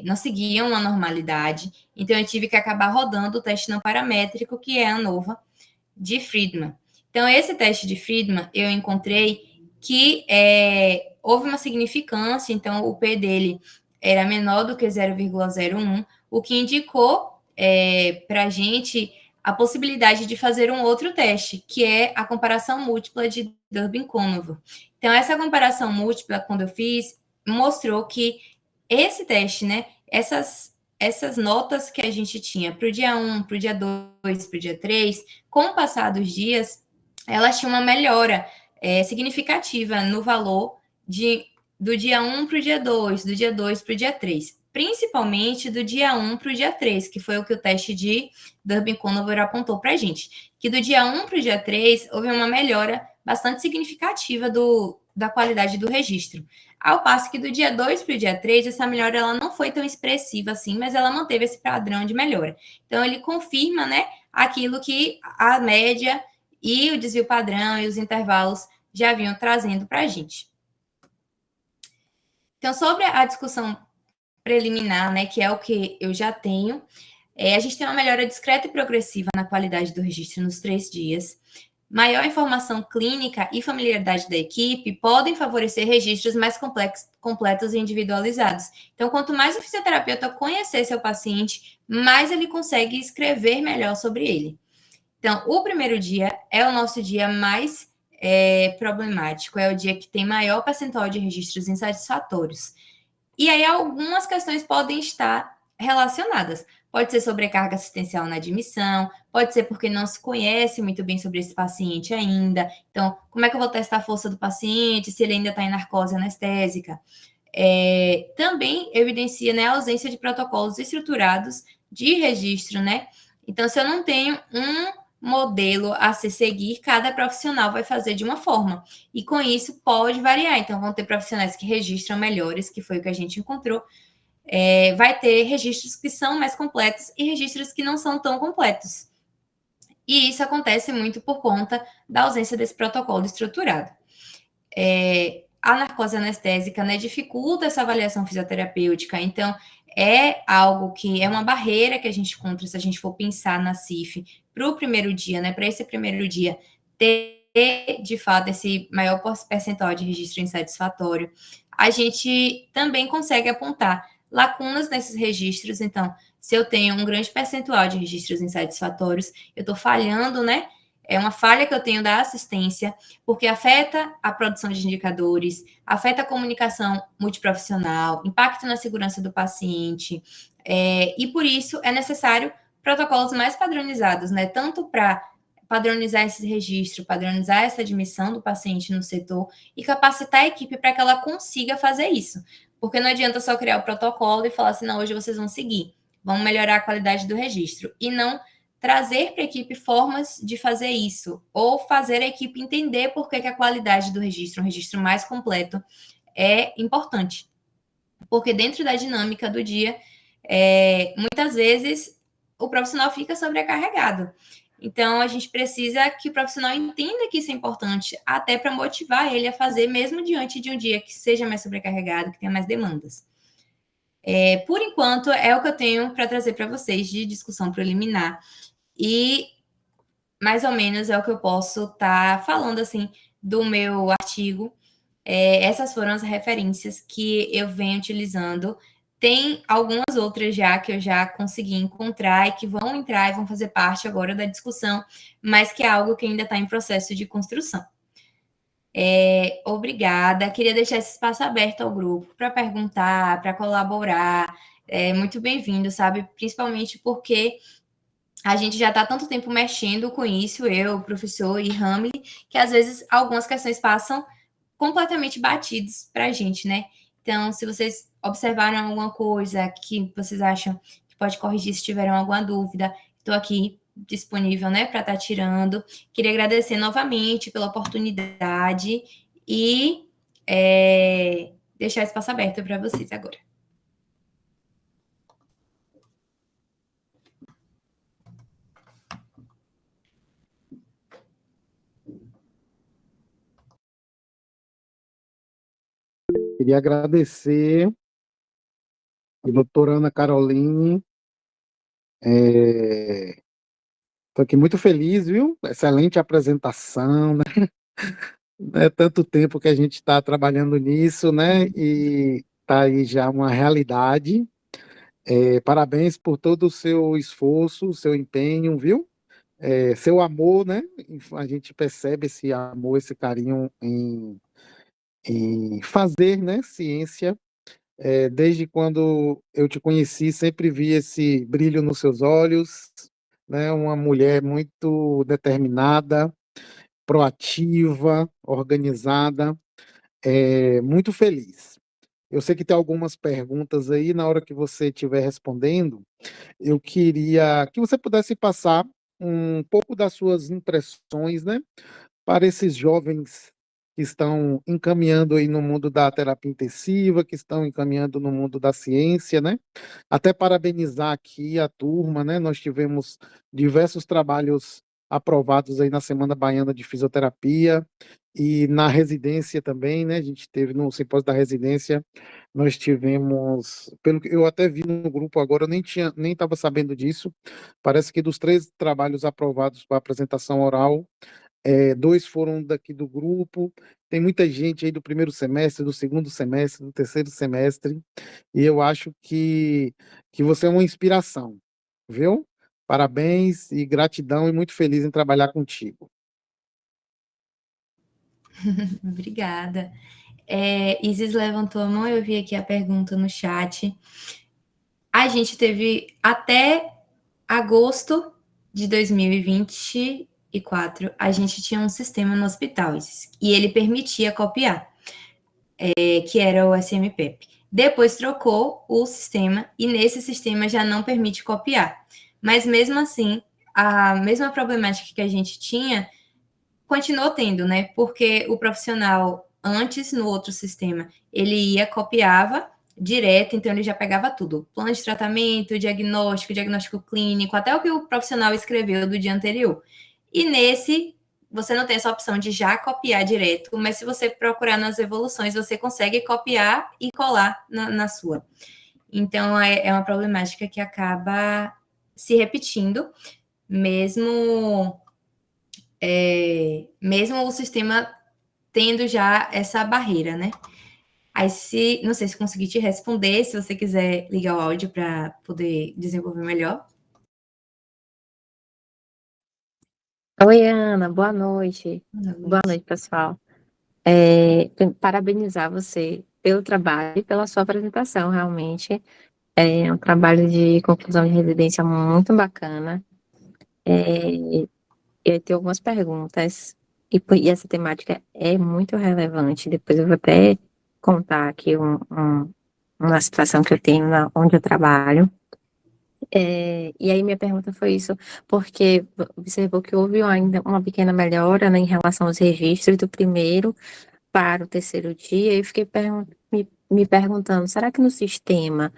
Speaker 3: não seguiam a normalidade, então eu tive que acabar rodando o teste não paramétrico, que é a ANOVA de Friedman. Então, esse teste de Friedman, eu encontrei que houve uma significância, então o P dele era menor do que 0,01, o que indicou para a gente a possibilidade de fazer um outro teste, que é a comparação múltipla de Durbin-Conover. Então, essa comparação múltipla, quando eu fiz, mostrou que esse teste, né, essas notas que a gente tinha para o dia 1, para o dia 2, para o dia 3, com o passar dos dias, elas tinham uma melhora significativa no valor do dia 1 para o dia 2, do dia 2 para o dia 3. Principalmente do dia 1 para o dia 3, que foi o que o teste de Durbin-Conover apontou para a gente. Que do dia 1 para o dia 3, houve uma melhora bastante significativa da qualidade do registro. Ao passo que do dia 2 para o dia 3, essa melhora ela não foi tão expressiva assim, mas ela manteve esse padrão de melhora. Então, ele confirma, né, aquilo que a média e o desvio padrão e os intervalos já vinham trazendo para a gente. Então, sobre a discussão preliminar, né, que é o que eu já tenho, a gente tem uma melhora discreta e progressiva na qualidade do registro nos 3 dias. Maior informação clínica e familiaridade da equipe podem favorecer registros mais completos e individualizados. Então, quanto mais o fisioterapeuta conhecer seu paciente, mais ele consegue escrever melhor sobre ele. Então, o primeiro dia é o nosso dia mais problemático, é o dia que tem maior percentual de registros insatisfatórios. E aí, algumas questões podem estar relacionadas. pode ser sobrecarga assistencial na admissão, pode ser porque não se conhece muito bem sobre esse paciente ainda. Então, como é que eu vou testar a força do paciente, se ele ainda está em narcose anestésica? Também evidencia, né, a ausência de protocolos estruturados de registro, né? Então, se eu não tenho um modelo a se seguir, cada profissional vai fazer de uma forma. E com isso pode variar. Então, vão ter profissionais que registram melhores, que foi o que a gente encontrou. Vai ter registros que são mais completos e registros que não são tão completos. E isso acontece muito por conta da ausência desse protocolo estruturado. A narcose anestésica, né, dificulta essa avaliação fisioterapêutica, então é algo que é uma barreira que a gente encontra se a gente for pensar na CIF para o primeiro dia, né, para esse primeiro dia ter, de fato, esse maior percentual de registro insatisfatório. A gente também consegue apontar lacunas nesses registros, então, se eu tenho um grande percentual de registros insatisfatórios, eu estou falhando, né, é uma falha que eu tenho da assistência, porque afeta a produção de indicadores, afeta a comunicação multiprofissional, impacto na segurança do paciente, e por isso é necessário protocolos mais padronizados, né? Tanto para padronizar esse registro, padronizar essa admissão do paciente no setor e capacitar a equipe para que ela consiga fazer isso. Porque não adianta só criar o protocolo e falar assim, não, hoje vocês vão seguir, vão melhorar a qualidade do registro, e não trazer para a equipe formas de fazer isso, ou fazer a equipe entender por que a qualidade do registro, um registro mais completo, é importante. Porque dentro da dinâmica do dia, muitas vezes o profissional fica sobrecarregado. Então, a gente precisa que o profissional entenda que isso é importante, até para motivar ele a fazer, mesmo diante de um dia que seja mais sobrecarregado, que tenha mais demandas. Por enquanto, é o que eu tenho para trazer para vocês de discussão preliminar. E mais ou menos é o que eu posso estar falando assim do meu artigo. Essas foram as referências que eu venho utilizando. Tem algumas outras já que eu já consegui encontrar e que vão entrar e vão fazer parte agora da discussão, mas que é algo que ainda está em processo de construção. Obrigada. Queria deixar esse espaço aberto ao grupo para perguntar, para colaborar. Muito bem-vindo, sabe? Principalmente porque a gente já está há tanto tempo mexendo com isso, eu, o professor e Ramli, que às vezes algumas questões passam completamente batidos para a gente, né? Então, se vocês observaram alguma coisa que vocês acham que pode corrigir, se tiveram alguma dúvida, estou aqui disponível, né, para estar tirando. Queria agradecer novamente pela oportunidade e deixar espaço aberto para vocês agora.
Speaker 1: Queria agradecer a doutora Ana Caroline. Estou aqui muito feliz, viu? Excelente apresentação, né? É tanto tempo que a gente está trabalhando nisso, né? E está aí já uma realidade. Parabéns por todo o seu esforço, seu empenho, viu? Seu amor, né? A gente percebe esse amor, esse carinho em fazer, né, ciência. Desde quando eu te conheci, sempre vi esse brilho nos seus olhos, né? Uma mulher muito determinada, proativa, organizada, muito feliz. Eu sei que tem algumas perguntas aí, na hora que você estiver respondendo, eu queria que você pudesse passar um pouco das suas impressões, né, para esses jovens que estão encaminhando aí no mundo da terapia intensiva, que estão encaminhando no mundo da ciência, né? Até parabenizar aqui a turma, né? Nós tivemos diversos trabalhos aprovados aí na Semana Baiana de Fisioterapia e na residência também, né? A gente teve no simpósio da residência, nós tivemos, pelo que eu até vi no grupo agora, eu nem estava sabendo disso. Parece que dos 3 trabalhos aprovados para apresentação oral, 2 foram daqui do grupo. Tem muita gente aí do primeiro semestre, do segundo semestre, do terceiro semestre, e eu acho que você é uma inspiração, viu? Parabéns e gratidão, e muito feliz em trabalhar contigo.
Speaker 3: Obrigada. Isis levantou a mão, eu vi aqui a pergunta no chat. A gente teve até agosto de 2024, a gente tinha um sistema no hospital, e ele permitia copiar, que era o SMPEP. Depois trocou o sistema, e nesse sistema já não permite copiar. Mas mesmo assim, a mesma problemática que a gente tinha, continuou tendo, né? Porque o profissional, antes, no outro sistema, ele ia, copiava direto, então ele já pegava tudo. Plano de tratamento, diagnóstico clínico, até o que o profissional escreveu do dia anterior. E nesse, você não tem essa opção de já copiar direto, mas se você procurar nas evoluções, você consegue copiar e colar na sua. Então, é uma problemática que acaba se repetindo, mesmo o sistema tendo já essa barreira, né? Aí, não sei se consegui te responder, se você quiser ligar o áudio para poder desenvolver melhor.
Speaker 4: Oi, Ana, boa noite. Boa noite, pessoal. Parabenizar você pelo trabalho e pela sua apresentação, realmente. É um trabalho de conclusão de residência muito bacana. Eu tenho algumas perguntas, e essa temática é muito relevante. Depois eu vou até contar aqui uma situação que eu tenho onde eu trabalho. E aí minha pergunta foi isso, porque observou que houve ainda uma pequena melhora, né, em relação aos registros do primeiro para o terceiro dia, e eu fiquei me perguntando, será que no sistema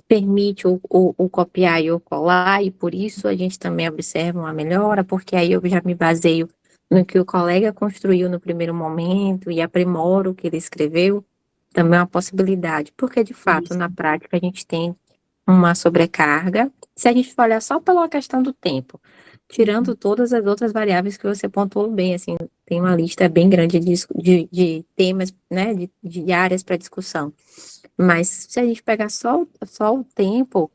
Speaker 4: permite o copiar e o colar, e por isso a gente também observa uma melhora, porque aí eu já me baseio no que o colega construiu no primeiro momento e aprimoro o que ele escreveu, também é uma possibilidade, porque de fato, na prática, a gente tem uma sobrecarga, se a gente for olhar só pela questão do tempo, tirando todas as outras variáveis que você pontuou bem, assim, tem uma lista bem grande de temas, né, de áreas para discussão. Mas se a gente pegar só o tempo,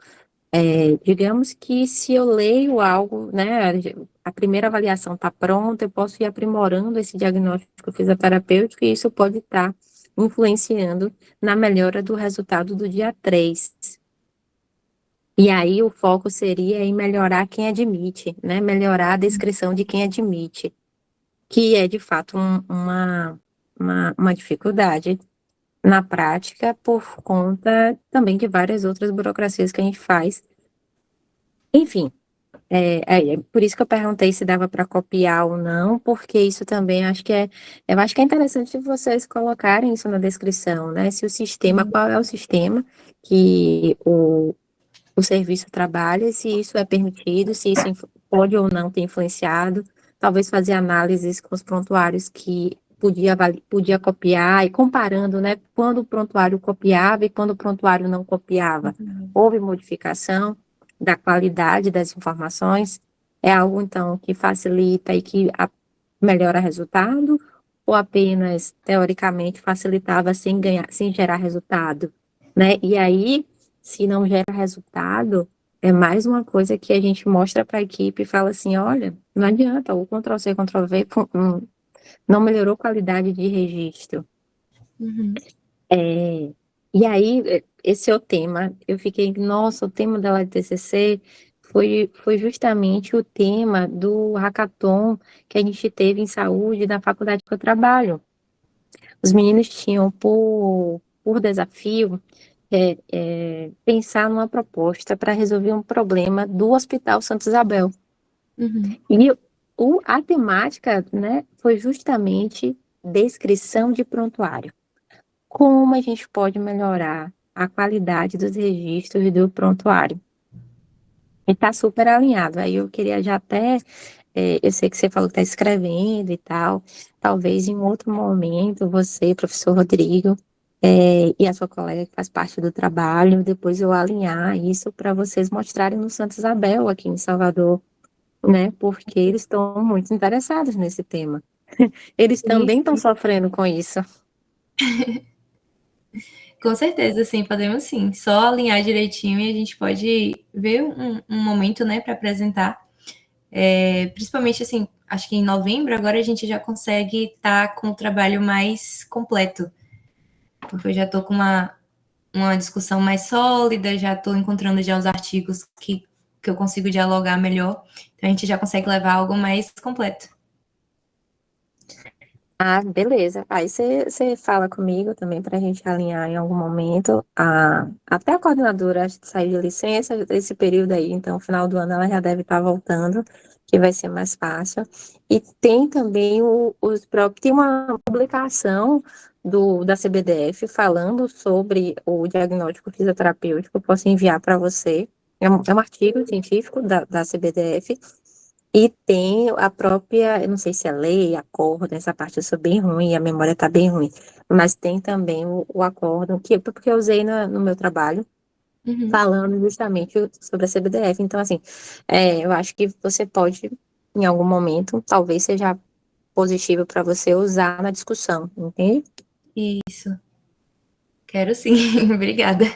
Speaker 4: digamos que se eu leio algo, né, a primeira avaliação está pronta, eu posso ir aprimorando esse diagnóstico fisioterapêutico e isso pode estar influenciando na melhora do resultado do dia 3. E aí o foco seria em melhorar quem admite, né? Melhorar a descrição de quem admite, que é de fato uma dificuldade na prática por conta também de várias outras burocracias que a gente faz. Enfim, por isso que eu perguntei se dava para copiar ou não, porque isso também eu acho que é interessante vocês colocarem isso na descrição, né? Se o sistema, qual é o sistema que o serviço trabalha, se isso é permitido, se isso pode ou não ter influenciado, talvez fazer análises com os prontuários que podia copiar e comparando, né, quando o prontuário copiava e quando o prontuário não copiava. Houve modificação da qualidade das informações? É algo, então, que facilita e que melhora resultado? Ou apenas, teoricamente, facilitava sem gerar resultado? Né? E aí, se não gera resultado, é mais uma coisa que a gente mostra para a equipe e fala assim, olha, não adianta, o Ctrl+C, Ctrl+V não melhorou a qualidade de registro. E aí, esse é o tema. Eu fiquei, nossa, o tema da TCC foi justamente o tema do hackathon que a gente teve em saúde da faculdade que eu trabalho. Os meninos tinham por desafio pensar numa proposta para resolver um problema do Hospital Santa Isabel. E a temática, né, foi justamente descrição de prontuário. Como a gente pode melhorar a qualidade dos registros do prontuário? E está super alinhado. Aí eu queria já até, eu sei que você falou que está escrevendo e tal, talvez em um outro momento você, professor Rodrigo, e a sua colega que faz parte do trabalho, depois eu alinhar isso para vocês mostrarem no Santa Isabel, aqui em Salvador, né? Porque eles estão muito interessados nesse tema. Eles também estão sofrendo com isso.
Speaker 3: Com certeza, sim, podemos sim. Só alinhar direitinho e a gente pode ver um momento, né, para apresentar. Principalmente, assim, acho que em novembro, agora a gente já consegue estar com o trabalho mais completo. Porque eu já estou com uma discussão mais sólida, já estou encontrando já os artigos que eu consigo dialogar melhor, então a gente já consegue levar algo mais completo.
Speaker 4: Ah, beleza. Aí você fala comigo também para a gente alinhar em algum momento. Até a coordenadora acho que saiu de licença esse período aí, então no final do ano ela já deve estar voltando, que vai ser mais fácil. E tem também os próprios, tem uma publicação da CBDF falando sobre o diagnóstico fisioterapêutico, eu posso enviar para você. É um artigo científico da CBDF. E tem a própria, eu não sei se é lei, acordo, essa parte eu sou bem ruim, a memória está bem ruim, mas tem também o acordo, porque eu usei no meu trabalho, falando justamente sobre a CBDF. Então, assim, eu acho que você pode, em algum momento, talvez seja positivo para você usar na discussão, entende?
Speaker 3: Isso. Quero sim. Obrigada.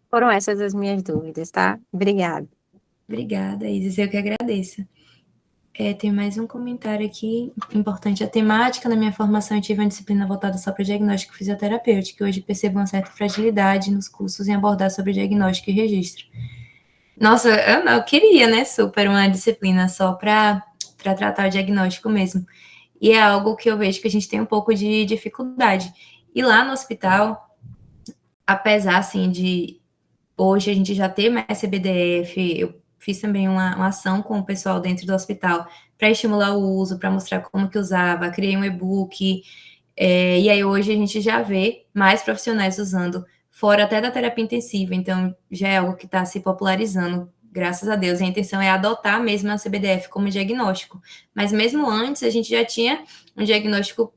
Speaker 4: Foram essas as minhas dúvidas, tá? Obrigada.
Speaker 3: Obrigada, Isis, eu que agradeço. Tem mais um comentário aqui, importante. A temática da minha formação, eu tive uma disciplina voltada só para diagnóstico fisioterapêutico, e hoje percebo uma certa fragilidade nos cursos em abordar sobre diagnóstico e registro. Nossa, eu queria, né, super uma disciplina só para tratar o diagnóstico mesmo. E é algo que eu vejo que a gente tem um pouco de dificuldade. E lá no hospital, apesar, assim, de hoje a gente já ter mais CBDF, eu fiz também uma ação com o pessoal dentro do hospital para estimular o uso, para mostrar como que usava, criei um e-book, e aí hoje a gente já vê mais profissionais usando, fora até da terapia intensiva, então já é algo que está se popularizando, graças a Deus, e a intenção é adotar mesmo a CBDF como diagnóstico, mas mesmo antes a gente já tinha um diagnóstico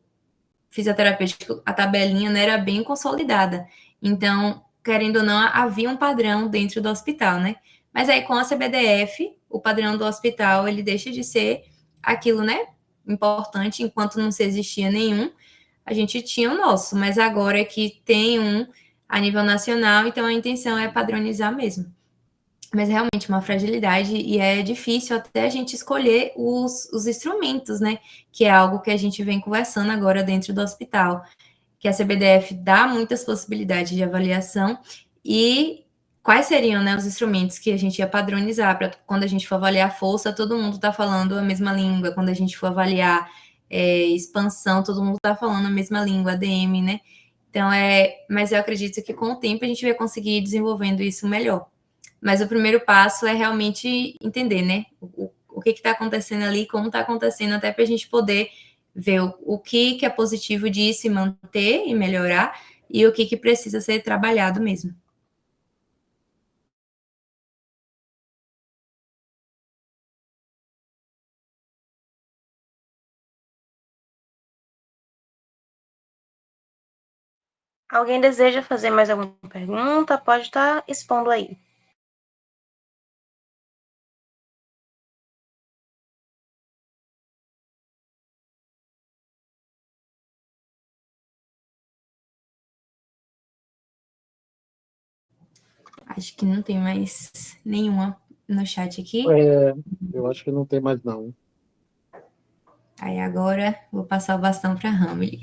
Speaker 3: fisioterapêutico, a tabelinha, né, era bem consolidada, então querendo ou não, havia um padrão dentro do hospital, né? Mas aí com a CBDF, o padrão do hospital, ele deixa de ser aquilo, né? Importante, enquanto não se existia nenhum, a gente tinha o nosso, mas agora é que tem um a nível nacional, então a intenção é padronizar mesmo. Mas realmente uma fragilidade e é difícil até a gente escolher os instrumentos, né? Que é algo que a gente vem conversando agora dentro do hospital, que a CBDF dá muitas possibilidades de avaliação e quais seriam, né, os instrumentos que a gente ia padronizar para quando a gente for avaliar força, todo mundo está falando a mesma língua, quando a gente for avaliar expansão, todo mundo está falando a mesma língua, ADM, né? Então, mas eu acredito que com o tempo a gente vai conseguir ir desenvolvendo isso melhor. Mas o primeiro passo é realmente entender, né? O que está acontecendo ali, como está acontecendo, até para a gente poder ver o que é positivo de se manter e melhorar e o que precisa ser trabalhado mesmo.
Speaker 2: Alguém deseja fazer mais alguma pergunta? Pode estar expondo aí.
Speaker 3: Acho que não tem mais nenhuma no chat aqui.
Speaker 1: Eu acho que não tem mais, não.
Speaker 3: Aí agora vou passar o bastão para a Ramile.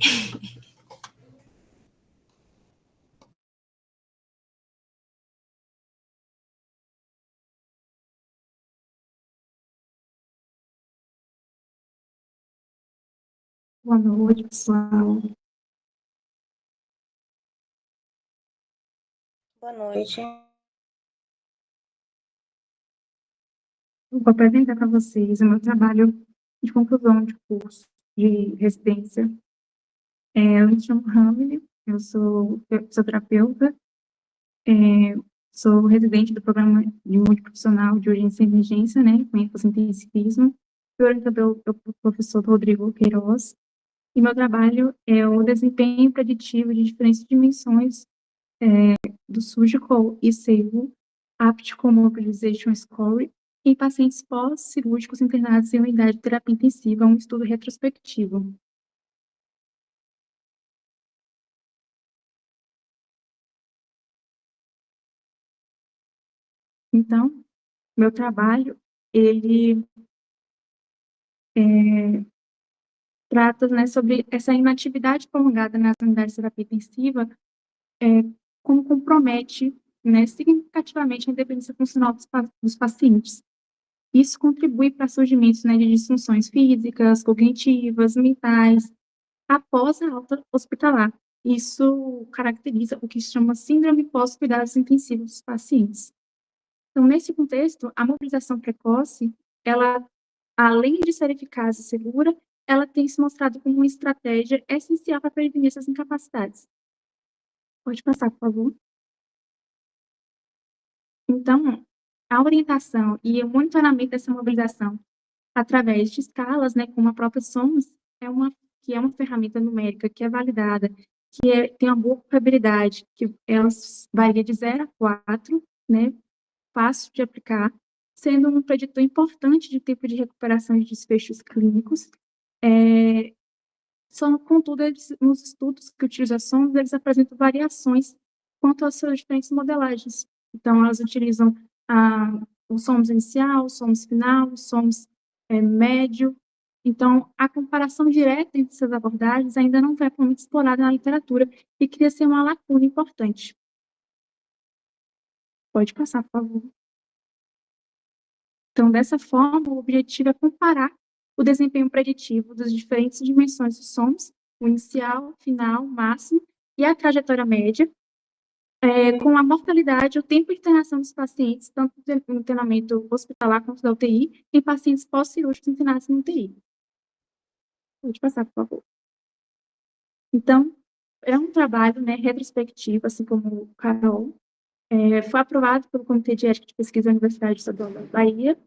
Speaker 5: Boa noite, pessoal.
Speaker 2: Boa noite.
Speaker 5: Eu vou apresentar para vocês o meu trabalho de conclusão de curso de residência. Eu me chamo Ramile, eu sou fisioterapeuta, sou residente do programa de multiprofissional de urgência e emergência, né, com ênfase em intensivismo, e orientador pelo professor Rodrigo Queiroz. E meu trabalho é o desempenho preditivo de diferentes dimensões do surgical e civil aptitude mobilization score em pacientes pós-cirúrgicos internados em unidade de terapia intensiva, um estudo retrospectivo. Então, meu trabalho, ele trata, né, sobre essa inatividade prolongada nas unidades de terapia intensiva, como compromete, né, significativamente a independência funcional dos pacientes. Isso contribui para surgimento, né, de disfunções físicas, cognitivas, mentais, após a alta hospitalar. Isso caracteriza o que se chama síndrome pós-cuidados intensivos dos pacientes. Então, nesse contexto, a mobilização precoce, ela, além de ser eficaz e segura, ela tem se mostrado como uma estratégia essencial para prevenir essas incapacidades. Pode passar, por favor. Então, a orientação e o monitoramento dessa mobilização através de escalas, né, como a própria SOMS, que é uma ferramenta numérica que é validada, tem uma boa probabilidade, que elas varia de 0 a 4, né, fácil de aplicar, sendo um preditor importante de tempo de recuperação de desfechos clínicos. Contudo, nos estudos que utilizam a SOMS, eles apresentam variações quanto às suas diferentes modelagens. Então, elas utilizam o SOMS inicial, o SOMS final, o SOMS médio. Então, a comparação direta entre essas abordagens ainda não foi muito explorada na literatura e cria ser uma lacuna importante. Pode passar, por favor. Então, dessa forma, o objetivo é comparar o desempenho preditivo das diferentes dimensões dos SOMS, o inicial, final, máximo, e a trajetória média, com a mortalidade, o tempo de internação dos pacientes, tanto no internamento hospitalar quanto da UTI, em pacientes pós-cirúrgicos internados no UTI. Pode passar, por favor. Então, é um trabalho, né, retrospectivo, assim como o Carol, foi aprovado pelo Comitê de Ética de Pesquisa da Universidade Estadual da Bahia,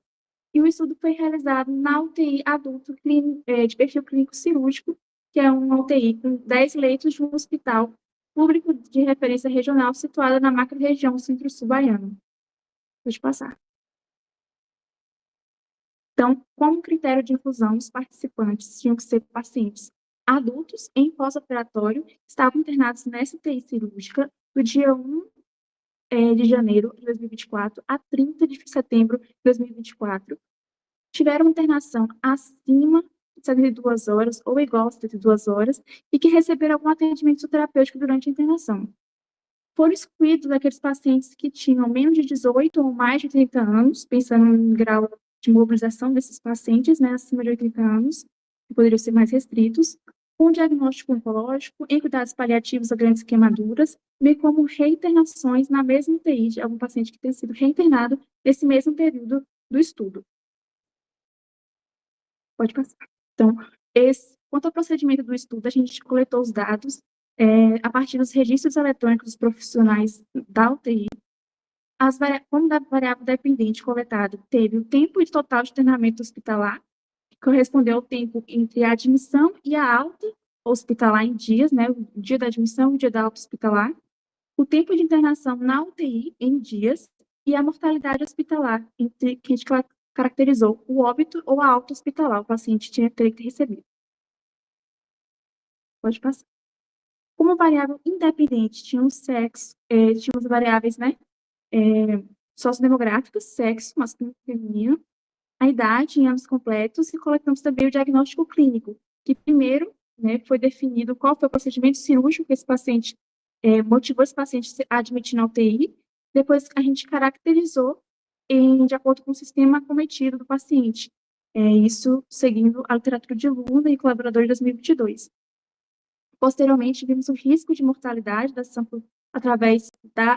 Speaker 5: e o estudo foi realizado na UTI adulto de perfil clínico cirúrgico, que é uma UTI com 10 leitos de um hospital público de referência regional situado na macro-região centro-sul baiana. Pode passar. Então, como critério de inclusão, os participantes tinham que ser pacientes adultos em pós-operatório, estavam internados nessa UTI cirúrgica do dia 1 de janeiro de 2024 a 30 de setembro de 2024, tiveram internação acima de 72 horas ou igual a 72 horas e que receberam algum atendimento terapêutico durante a internação. Foram excluídos aqueles pacientes que tinham menos de 18 ou mais de 30 anos, pensando em grau de mobilização desses pacientes, né, acima de 80 anos, que poderiam ser mais restritos, com diagnóstico oncológico, em cuidados paliativos a grandes queimaduras, bem como reinternações na mesma UTI de algum paciente que tenha sido reinternado nesse mesmo período do estudo. Pode passar. Então, quanto ao procedimento do estudo, a gente coletou os dados a partir dos registros eletrônicos dos profissionais da UTI. Como da variável dependente coletado teve o tempo total de internamento hospitalar, que correspondeu ao tempo entre a admissão e a alta hospitalar em dias, né, o dia da admissão e o dia da alta hospitalar, o tempo de internação na UTI em dias e a mortalidade hospitalar, que a gente caracterizou o óbito ou a alta hospitalar, o paciente teria que receber. Pode passar. Como variável independente, tinha o sexo, tínhamos variáveis, né, sociodemográficas, sexo, masculino e feminino, a idade em anos completos e coletamos também o diagnóstico clínico, que primeiro, né, foi definido qual foi o procedimento cirúrgico que esse paciente motivou esse paciente a admitir na UTI, depois a gente caracterizou de acordo com o sistema acometido do paciente, isso seguindo a literatura de Lunda e colaborador de 2022. Posteriormente, vimos o risco de mortalidade da sample através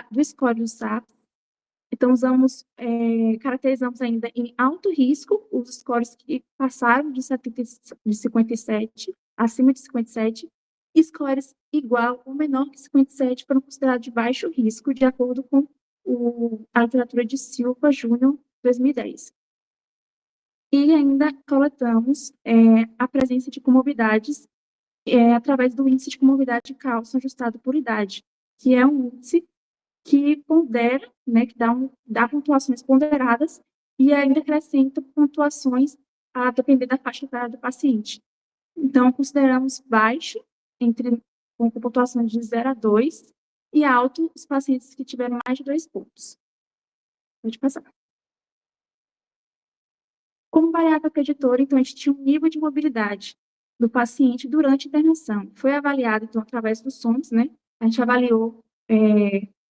Speaker 5: do score do SAPS. Então, caracterizamos ainda em alto risco os scores que passaram de 57, acima de 57, e scores igual ou menor que 57 foram considerados de baixo risco, de acordo com a literatura de Silva Júnior, 2010. E ainda coletamos a presença de comorbidades através do índice de comorbidade de cálcio ajustado por idade, que é um índice que pondera, né, que dá pontuações ponderadas e ainda acrescenta pontuações a depender da faixa etária do paciente. Então, consideramos baixo, com pontuações de 0 a 2, e alto os pacientes que tiveram mais de 2 pontos. Pode passar. Como variável preditora, então, a gente tinha um nível de mobilidade do paciente durante a internação. Foi avaliado, então, através dos SOMs, né? A gente avaliou,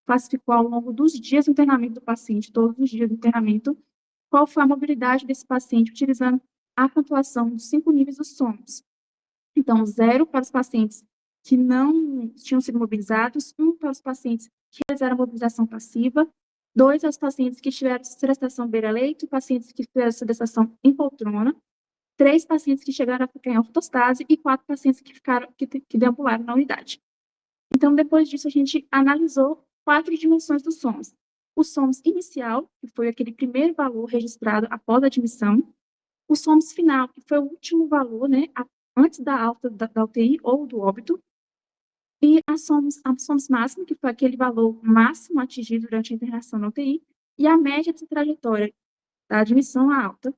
Speaker 5: classificou ao longo dos dias do internamento do paciente, todos os dias do internamento, qual foi a mobilidade desse paciente, utilizando a pontuação dos 5 níveis dos SOMs. Então, 0 para os pacientes que não tinham sido mobilizados, 1 para os pacientes que realizaram mobilização passiva, 2 aos pacientes que tiveram sedestação beira-leito, pacientes que tiveram sedestação em poltrona, 3 pacientes que chegaram a ficar em ortostase e 4 pacientes que deambularam na unidade. Então, depois disso, a gente analisou 4 dimensões dos SOMs. O SOMs inicial, que foi aquele primeiro valor registrado após a admissão. O SOMs final, que foi o último valor, né, antes da alta da UTI ou do óbito. E a SOMs máxima, que foi aquele valor máximo atingido durante a internação na UTI. E a média de trajetória da admissão à alta.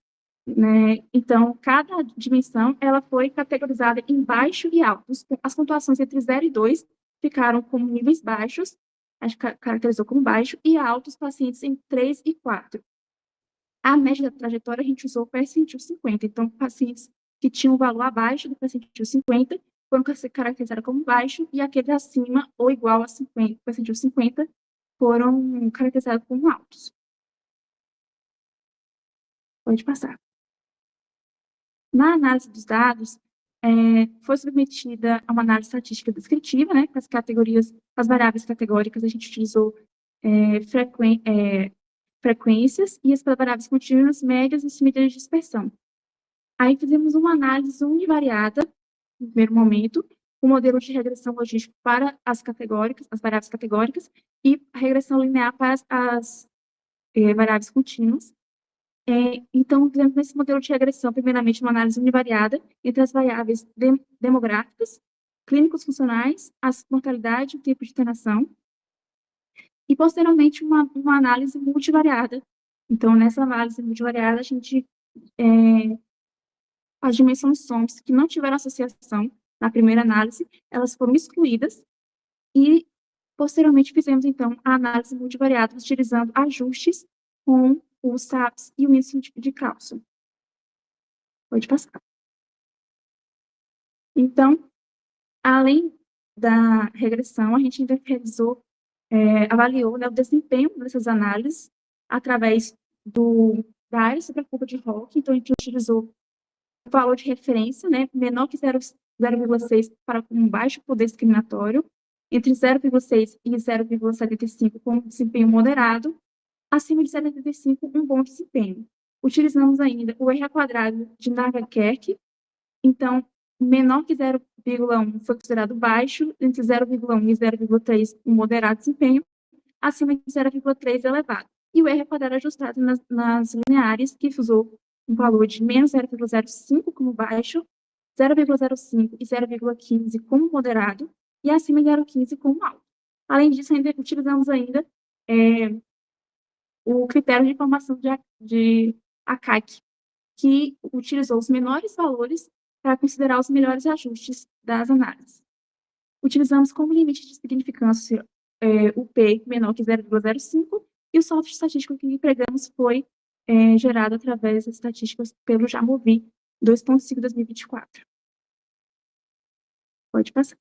Speaker 5: Né? Então, cada dimensão ela foi categorizada em baixo e alto. As pontuações entre 0 e 2 ficaram como níveis baixos, a gente caracterizou como baixo, e altos pacientes em 3 e 4. A média da trajetória a gente usou o percentil 50. Então, pacientes que tinham um valor abaixo do percentil 50 foram caracterizados como baixo, e aqueles acima ou igual a 50, percentil 50 foram caracterizados como altos. Pode passar. Na análise dos dados, foi submetida a uma análise estatística descritiva, né, com as categorias, as variáveis categóricas, a gente utilizou frequências e as variáveis contínuas, médias e medidas de dispersão. Aí fizemos uma análise univariada, no primeiro momento, o modelo de regressão logística para as categóricas, as variáveis categóricas, e a regressão linear para as variáveis contínuas. Então, fizemos nesse modelo de regressão, primeiramente, uma análise univariada entre as variáveis demográficas, clínicos funcionais, a mortalidade, o tempo de internação, e, posteriormente, uma análise multivariada. Então, nessa análise multivariada, a gente, as dimensões SOMs que não tiveram associação na primeira análise, elas foram excluídas, e, posteriormente, fizemos, então, a análise multivariada, utilizando ajustes com os SAPs e o índice de cálcio. Pode passar. Então, além da regressão, a gente ainda realizou, avaliou, né, o desempenho dessas análises através da área sobre a curva de Roque. Então, a gente utilizou o valor de referência, né, menor que 0,6 para um baixo poder discriminatório, entre 0,6 e 0,75 com desempenho moderado, acima de 0,75, um bom desempenho. Utilizamos ainda o R² de Navier-Kerk, então, menor que 0,1 foi considerado baixo, entre 0,1 e 0,3, um moderado desempenho, acima de 0,3, elevado. E o R² ajustado nas lineares, que usou um valor de menos 0,05 como baixo, 0,05 e 0,15 como moderado, e acima de 0,15 como alto. Além disso, ainda utilizamos ainda o critério de informação de ACAC, que utilizou os menores valores para considerar os melhores ajustes das análises. Utilizamos como limite de significância o P menor que 0,05, e o software estatístico que empregamos foi gerado através das estatísticas pelo Jamovi 2.5 2024. Pode passar.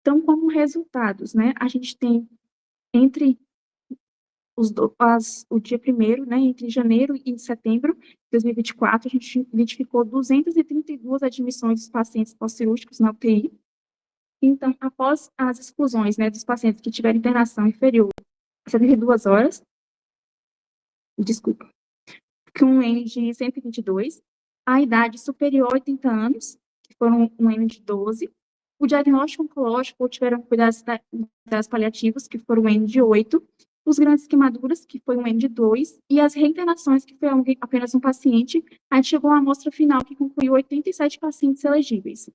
Speaker 5: Então, como resultados, né, a gente tem entre o dia 1º, né, entre janeiro e setembro de 2024, a gente identificou 232 admissões dos pacientes pós-cirúrgicos na UTI. Então, após as exclusões, né, dos pacientes que tiveram internação inferior a 72 horas, com um N de 122, a idade superior a 80 anos, que foram um N de 12, o diagnóstico oncológico ou tiveram cuidados paliativos, que foram um N de 8, os grandes queimaduras, que foi um N de 2, e as reinternações, que foi apenas um paciente, a gente chegou à amostra final, que concluiu 87 pacientes elegíveis.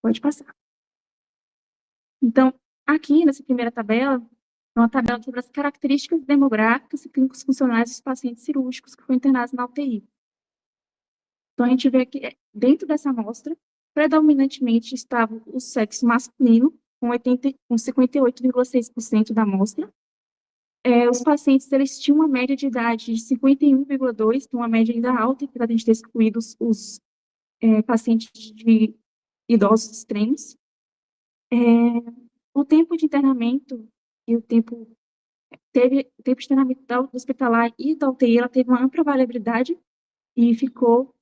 Speaker 5: Pode passar. Então, aqui nessa primeira tabela, é uma tabela sobre as características demográficas e clínicos funcionais dos pacientes cirúrgicos que foram internados na UTI. Então, a gente vê que dentro dessa amostra, predominantemente estava o sexo masculino, com 58,6% da amostra. Os pacientes, eles tinham uma média de idade de 51,2, que é uma média ainda alta, apesar de a gente ter excluído os pacientes de idosos extremos. O tempo de internamento e o tempo de internamento do hospitalar e da UTI, ela teve uma ampla variabilidade e ficou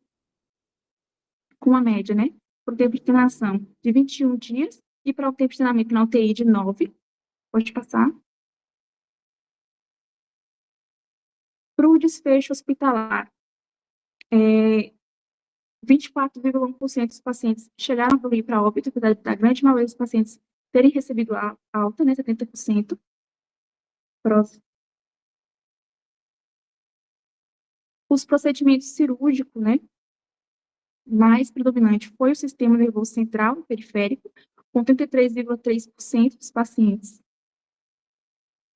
Speaker 5: com uma média, né, para o tempo de internação de 21 dias e para o tempo de internamento na UTI de 9. Pode passar. Para o desfecho hospitalar, 24,1% dos pacientes chegaram a evoluir para óbito, apesar da grande maioria dos pacientes terem recebido alta, né, 70%. Próximo. Os procedimentos cirúrgicos, né, mais predominante foi o sistema nervoso central e periférico, com 33,3% dos pacientes.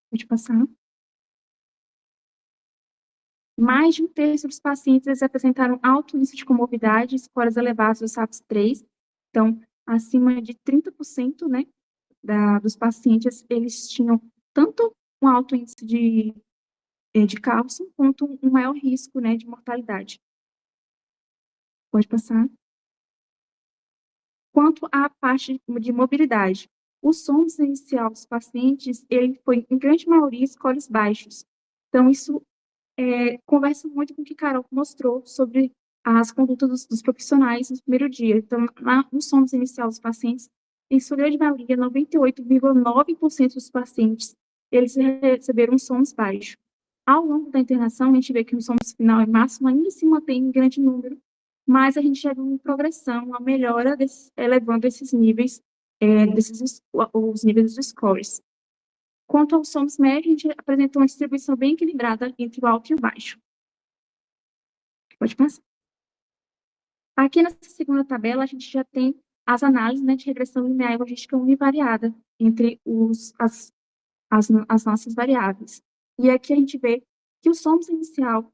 Speaker 5: Pode passar. Mais de um terço dos pacientes eles apresentaram alto índice de comorbidade, scores elevados do SAPS-3. Então, acima de 30%, né, dos pacientes, eles tinham tanto um alto índice de cálcio, quanto um maior risco, né, de mortalidade. Pode passar. Quanto à parte de mobilidade, o SOMS inicial dos pacientes, ele foi, em grande maioria, scores baixos. Então, isso conversa muito com o que Carol mostrou sobre as condutas dos profissionais no primeiro dia. Então, no SOMS inicial dos pacientes, em sua grande maioria, 98,9% dos pacientes, eles receberam um SOMS baixo. Ao longo da internação, a gente vê que o SOMS final e máximo ainda se mantém em grande número, mas a gente já viu uma progressão, uma melhora, elevando esses níveis, os níveis dos scores. Quanto ao SOMS médio, a gente apresentou uma distribuição bem equilibrada entre o alto e o baixo. Pode passar. Aqui nessa segunda tabela, a gente já tem as análises, né, de regressão linear e logística univariada entre as nossas variáveis. E aqui a gente vê que o SOMS inicial,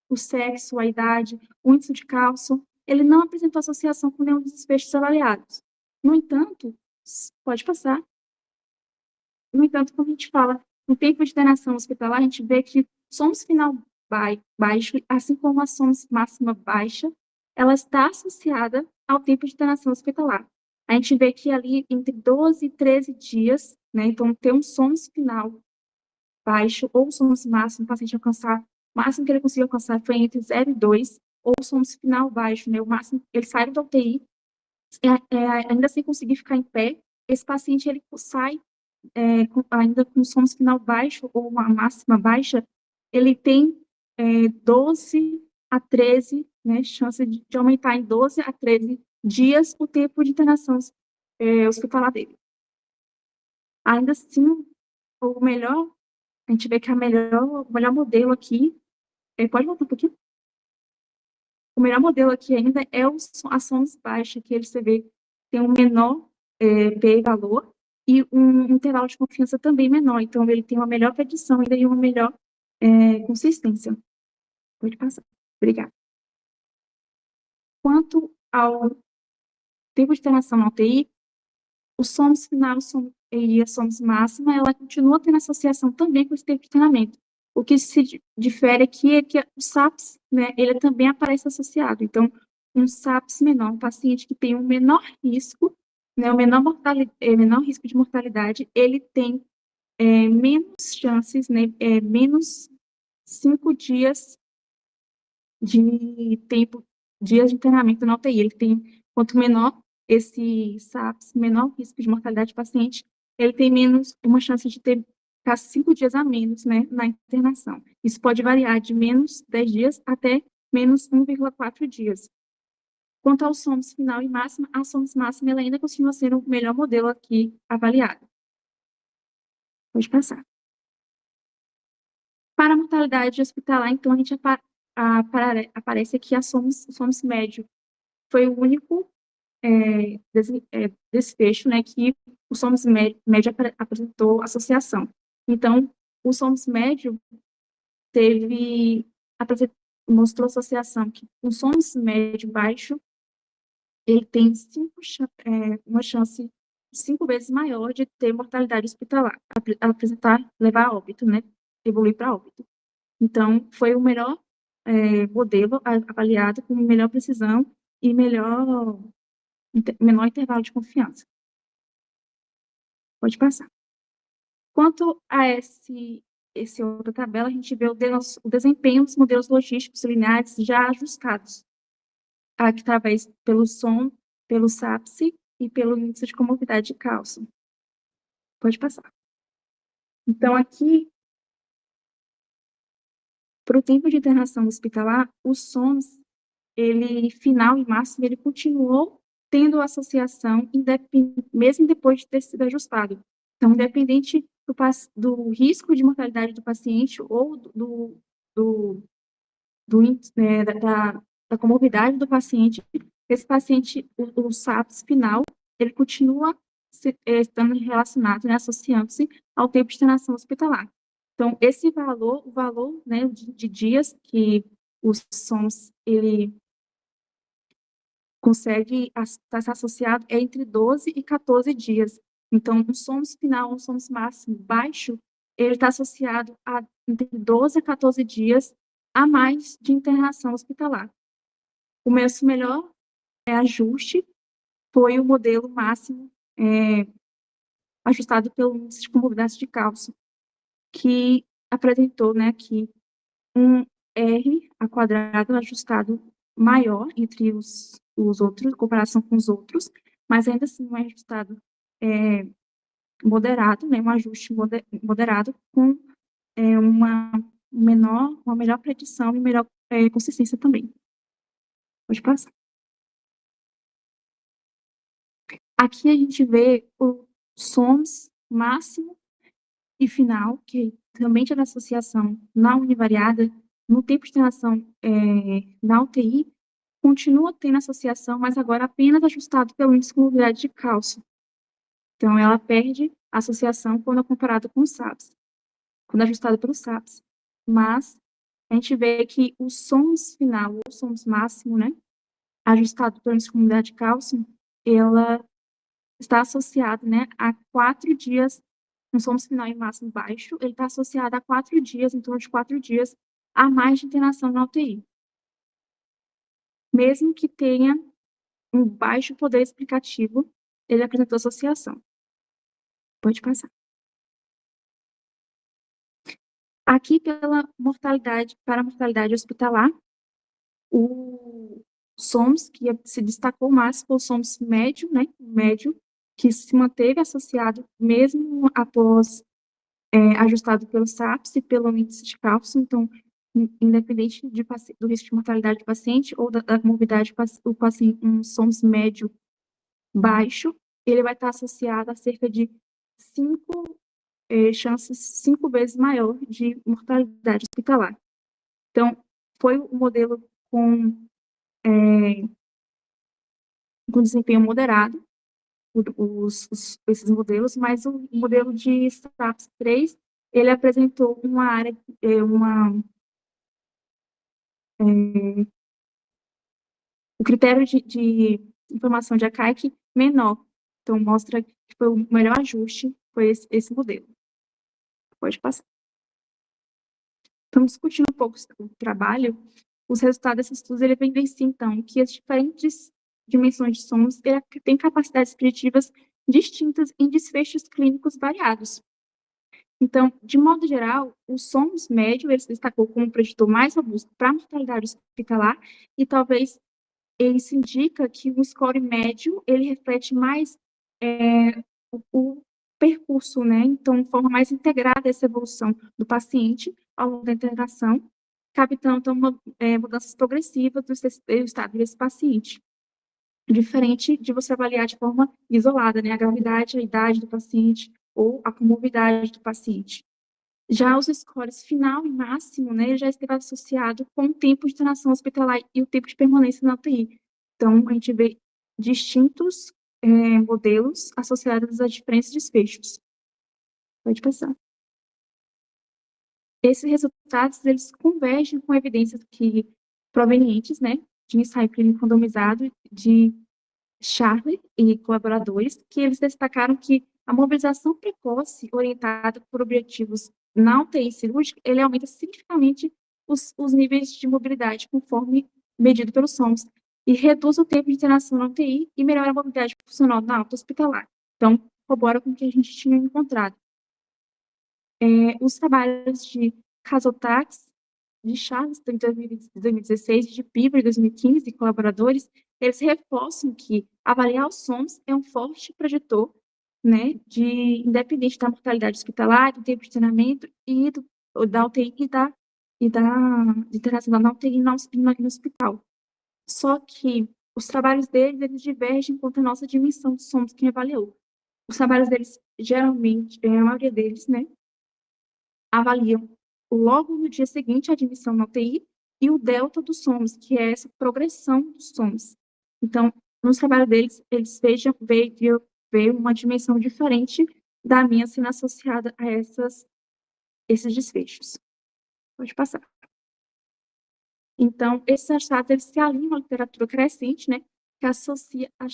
Speaker 5: o sexo, a idade, o índice de cálcio, ele não apresentou associação com nenhum dos desfechos avaliados. No entanto, pode passar. No entanto, quando a gente fala no tempo de internação hospitalar, a gente vê que SOMS final baixo, assim como a SOMS máxima baixa, ela está associada ao tempo de internação hospitalar. A gente vê que ali entre 12 e 13 dias, né, então ter um SOMS final baixo ou SOMS máximo, o paciente alcançar, o máximo que ele conseguiu alcançar foi entre 0 e 2, ou SOMS final baixo, né, o máximo, ele sai da UTI, ainda sem conseguir ficar em pé, esse paciente, ele sai ainda com SOMS final baixo ou uma máxima baixa, ele tem 12 a 13, né, chance de aumentar em 12 a 13 dias o tempo de internação hospitalar dele. Ainda assim, o melhor, a gente vê que o melhor modelo aqui, pode voltar um pouquinho? O melhor modelo aqui ainda é a SOMS baixa, que você vê tem um menor p-valor, e um intervalo de confiança também menor. Então, ele tem uma melhor predição ainda e uma melhor consistência. Pode passar. Obrigada. Quanto ao tempo de internação na UTI, o SOMS final e a SOMS máxima, ela continua tendo associação também com esse tempo de internamento. O que se difere aqui é que o SAPS, né, ele também aparece associado. Então, um SAPS menor, um paciente que tem um menor risco, né, o menor risco de mortalidade, ele tem menos chances, né, menos 5 dias de tempo, dias de internamento na UTI. Ele tem, quanto menor esse SAPS, menor risco de mortalidade do paciente, ele tem menos, uma chance de ter 5 dias a menos, né, na internação. Isso pode variar de menos 10 dias até menos 1,4 dias. Quanto ao SOMS final e máxima, a SOMS máxima ela ainda continua sendo o melhor modelo aqui avaliado. Pode passar. Para a mortalidade hospitalar, então, a gente aparece aqui o SOMS médio. Foi o único desfecho, né, que o SOMS médio apresentou associação. Então, o SOMS médio mostrou associação que o SOMS médio baixo, ele tem uma chance 5 vezes maior de ter mortalidade hospitalar, levar a óbito, né? evoluir para óbito. Então, foi o melhor modelo avaliado com melhor precisão e menor intervalo de confiança. Pode passar. Quanto a essa outra tabela, a gente vê o desempenho dos modelos logísticos lineares já ajustados, através pelo som, pelo SAPS e pelo índice de comorbidade de cálcio. Pode passar. Então, aqui, para o tempo de internação hospitalar, o SOMS, ele, final e máximo, ele continuou tendo associação, mesmo depois de ter sido ajustado. Então, independente do risco de mortalidade do paciente ou da comorbidade do paciente, esse paciente, o SAPS final, ele continua estando relacionado, né, associando-se ao tempo de internação hospitalar. Então, esse valor, o valor, né, de dias que o SOMS, ele consegue estar associado é entre 12 e 14 dias. Então, um SOMS final, um SOMS máximo baixo, ele está associado a entre 12 a 14 dias a mais de internação hospitalar. O nosso melhor ajuste foi o modelo máximo ajustado pelo índice de comorbidade de cálcio, que apresentou, né, aqui um R a quadrado ajustado maior entre os outros, em comparação com os outros, mas ainda assim um ajustado moderado, né, um ajuste moderado com uma melhor predição e melhor consistência também. Pode passar. Aqui a gente vê o SOMS máximo e final, que também tinha associação na univariada, no tempo de internação na UTI, continua tendo associação, mas agora apenas ajustado pelo índice de comorbidade de cálcio. Então, ela perde a associação quando é comparado com o SAPS, quando é ajustado pelo SAPS. Mas a gente vê que o SOMS final, ou SOMS máximo, né, ajustado pelo índice de comorbidade de cálcio, ela está associado, né, a 4 dias, um SOMS final e máximo baixo, ele está associado a 4 dias, em torno de 4 dias, a mais de internação na UTI. Mesmo que tenha um baixo poder explicativo, ele apresentou associação. Pode passar. Aqui, para a mortalidade hospitalar, o SOMS, que se destacou mais, foi o SOMS médio, né, que se manteve associado mesmo após ajustado pelo SAPS e pelo índice de cálcio. Então, independente do risco de mortalidade do paciente ou da comorbidade, o paciente, um SOMS médio baixo, ele vai estar associado a cerca de 5 vezes maior de mortalidade hospitalar. Então, foi o modelo com desempenho moderado, esses modelos, mas o modelo de SAPS 3, ele apresentou uma área, o critério de informação de ACAIC menor. Então, mostra que foi o melhor ajuste, foi esse modelo. Pode passar. Então, discutindo um pouco o trabalho, os resultados desses estudos, ele evidencia, então, que as diferentes dimensões de SOMS têm capacidades preditivas distintas em desfechos clínicos variados. Então, de modo geral, o SOMS médio, ele se destacou como um preditor mais robusto para a mortalidade hospitalar e talvez isso indica que o score médio, ele reflete mais o percurso, né? Então, de forma mais integrada essa evolução do paciente ao longo da internação, captando então, mudanças progressivas do estado desse paciente. Diferente de você avaliar de forma isolada, né? A gravidade, a idade do paciente ou a comorbidade do paciente. Já os scores final e máximo, né, ele já esteve associado com o tempo de internação hospitalar e o tempo de permanência na UTI. Então, a gente vê distintos modelos associados a diferentes desfechos. Pode passar. Esses resultados, eles convergem com evidências provenientes, né, de ensaio clínico randomizado de Charlie e colaboradores, que eles destacaram que a mobilização precoce orientada por objetivos na UTI cirúrgica, ele aumenta significativamente os níveis de mobilidade conforme medido pelos SOMs e reduz o tempo de internação na UTI e melhora a mobilidade funcional na alta hospitalar. Então, corrobora com o que a gente tinha encontrado. Os trabalhos de Casotax, de Charles, em 2016, de Piver, em 2015, e colaboradores, eles reforçam que avaliar os SOMs é um forte preditor, né, independente da mortalidade hospitalar, do tempo de internamento e da UTI de internação na UTI e no hospital. Só que os trabalhos deles, eles divergem quanto à nossa dimensão de SOMs que avaliou. Os trabalhos deles, geralmente, a maioria deles, né, avaliam logo no dia seguinte a admissão na UTI e o delta dos SOMs, que é essa progressão dos SOMs. Então, no trabalho deles, eles veem uma dimensão diferente da minha sendo associada a esses desfechos. Pode passar. Então, esses achados, eles se alinham à literatura crescente, né, que associa a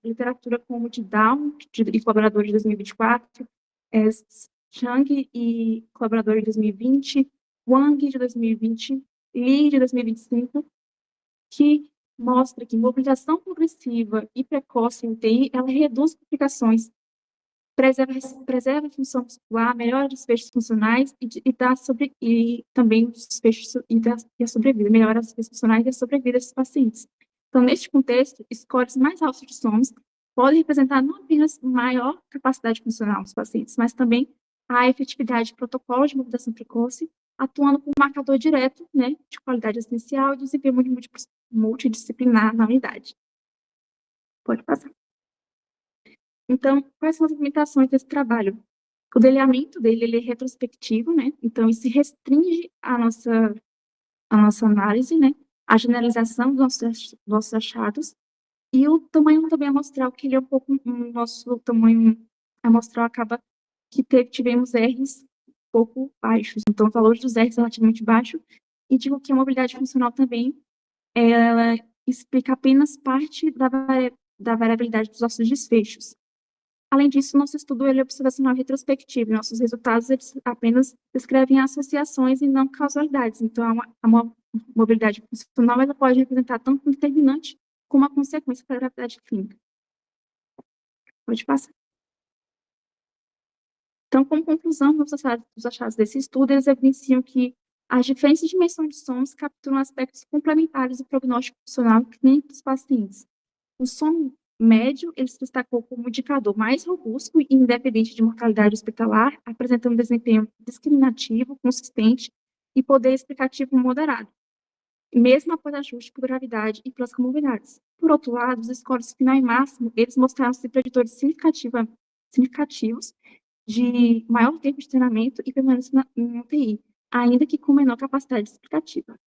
Speaker 5: literatura como de Down e colaborador de 2024, Chang e colaborador de 2020, Wang de 2020, Li de 2025, que mostra que mobilização progressiva e precoce em UTI, ela reduz complicações, preserva a função muscular, melhora os desfechos funcionais e também os desfechos e a sobrevida, melhora os desfechos funcionais e a sobrevida desses pacientes. Então, neste contexto, scores mais altos de SOMs podem representar não apenas maior capacidade funcional dos pacientes, mas também a efetividade de protocolo de mobilização precoce, atuando como marcador direto, né, de qualidade assistencial e desempenho multidisciplinar na unidade. Pode passar. Então, quais são as limitações desse trabalho? O delineamento dele, ele é retrospectivo, né? Então, isso restringe a nossa análise, né? A generalização dos nossos achados. E o tamanho também amostral, que ele é um pouco, o nosso tamanho amostral acaba que tivemos R's um pouco baixos. Então, o valor dos R's é relativamente baixo. E digo que a mobilidade funcional também, ela explica apenas parte da variabilidade dos nossos desfechos. Além disso, nosso estudo ele é observacional retrospectivo. Nossos resultados eles apenas descrevem associações e não causalidades. Então, a mobilidade funcional ela pode representar tanto um determinante como uma consequência para a gravidade clínica. Pode passar. Então, como conclusão, os achados desse estudo, eles evidenciam que as diferentes dimensões de SOMs capturam aspectos complementares do prognóstico funcional clínico dos pacientes. O SOM médio, ele se destacou como indicador mais robusto e independente de mortalidade hospitalar, apresentando desempenho discriminativo, consistente e poder explicativo moderado, mesmo após ajuste por gravidade e pelas comorbidades. Por outro lado, os scores final e máximo, eles mostraram-se preditores significativos de maior tempo de treinamento e permanência em UTI, ainda que com menor capacidade explicativa.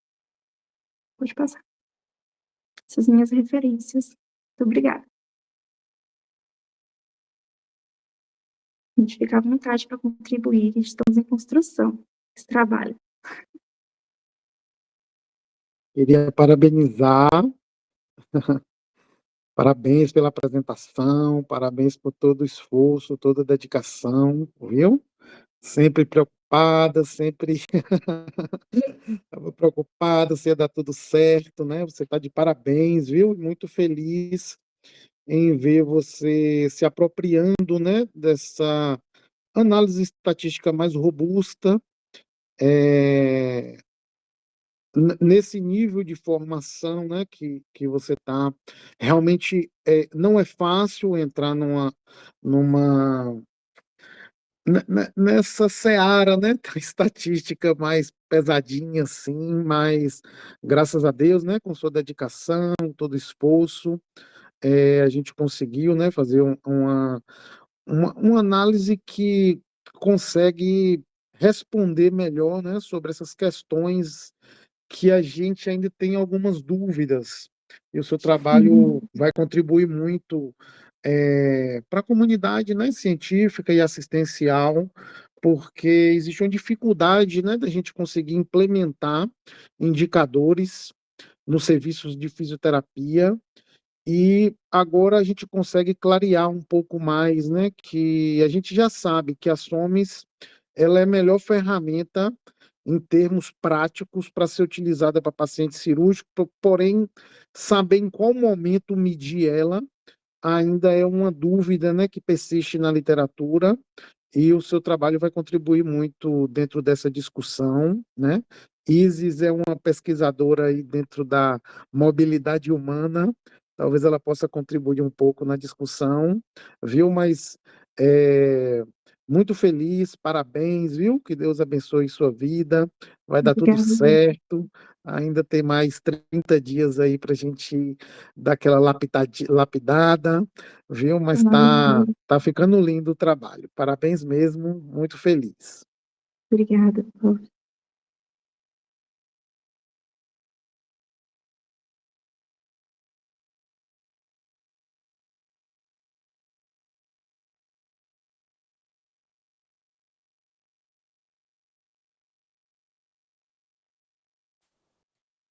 Speaker 5: Pode passar. Essas minhas referências. Muito obrigada. A gente fica à vontade para contribuir, estamos em construção desse trabalho.
Speaker 1: Queria parabenizar, parabéns pela apresentação, parabéns por todo o esforço, toda a dedicação, viu? Sempre preocupada, sempre estava preocupada se ia dar tudo certo, né? Você está de parabéns, viu? Muito feliz em ver você se apropriando, né, dessa análise estatística mais robusta, nesse nível de formação, né, que você está. Realmente não é fácil entrar numa nessa seara, né, da estatística mais pesadinha, assim, mas graças a Deus, né, com sua dedicação, todo esforço, a gente conseguiu, né, fazer uma análise que consegue responder melhor, né, sobre essas questões que a gente ainda tem algumas dúvidas. E o seu trabalho vai contribuir muito para a comunidade, né, científica e assistencial, porque existe uma dificuldade, né, da gente conseguir implementar indicadores nos serviços de fisioterapia, e agora a gente consegue clarear um pouco mais, né, que a gente já sabe que a SOMES ela é a melhor ferramenta em termos práticos para ser utilizada para paciente cirúrgico, porém, saber em qual momento medir ela ainda é uma dúvida, né, que persiste na literatura, e o seu trabalho vai contribuir muito dentro dessa discussão, né? Isis é uma pesquisadora aí dentro da mobilidade humana, talvez ela possa contribuir um pouco na discussão, viu? Mas é, muito feliz, parabéns, viu? Que Deus abençoe sua vida, vai dar tudo
Speaker 5: Obrigada.
Speaker 1: certo. Ainda tem mais 30 dias aí para a gente dar aquela lapidada, viu? Mas tá ficando lindo o trabalho. Parabéns mesmo, muito feliz.
Speaker 5: Obrigada, prof.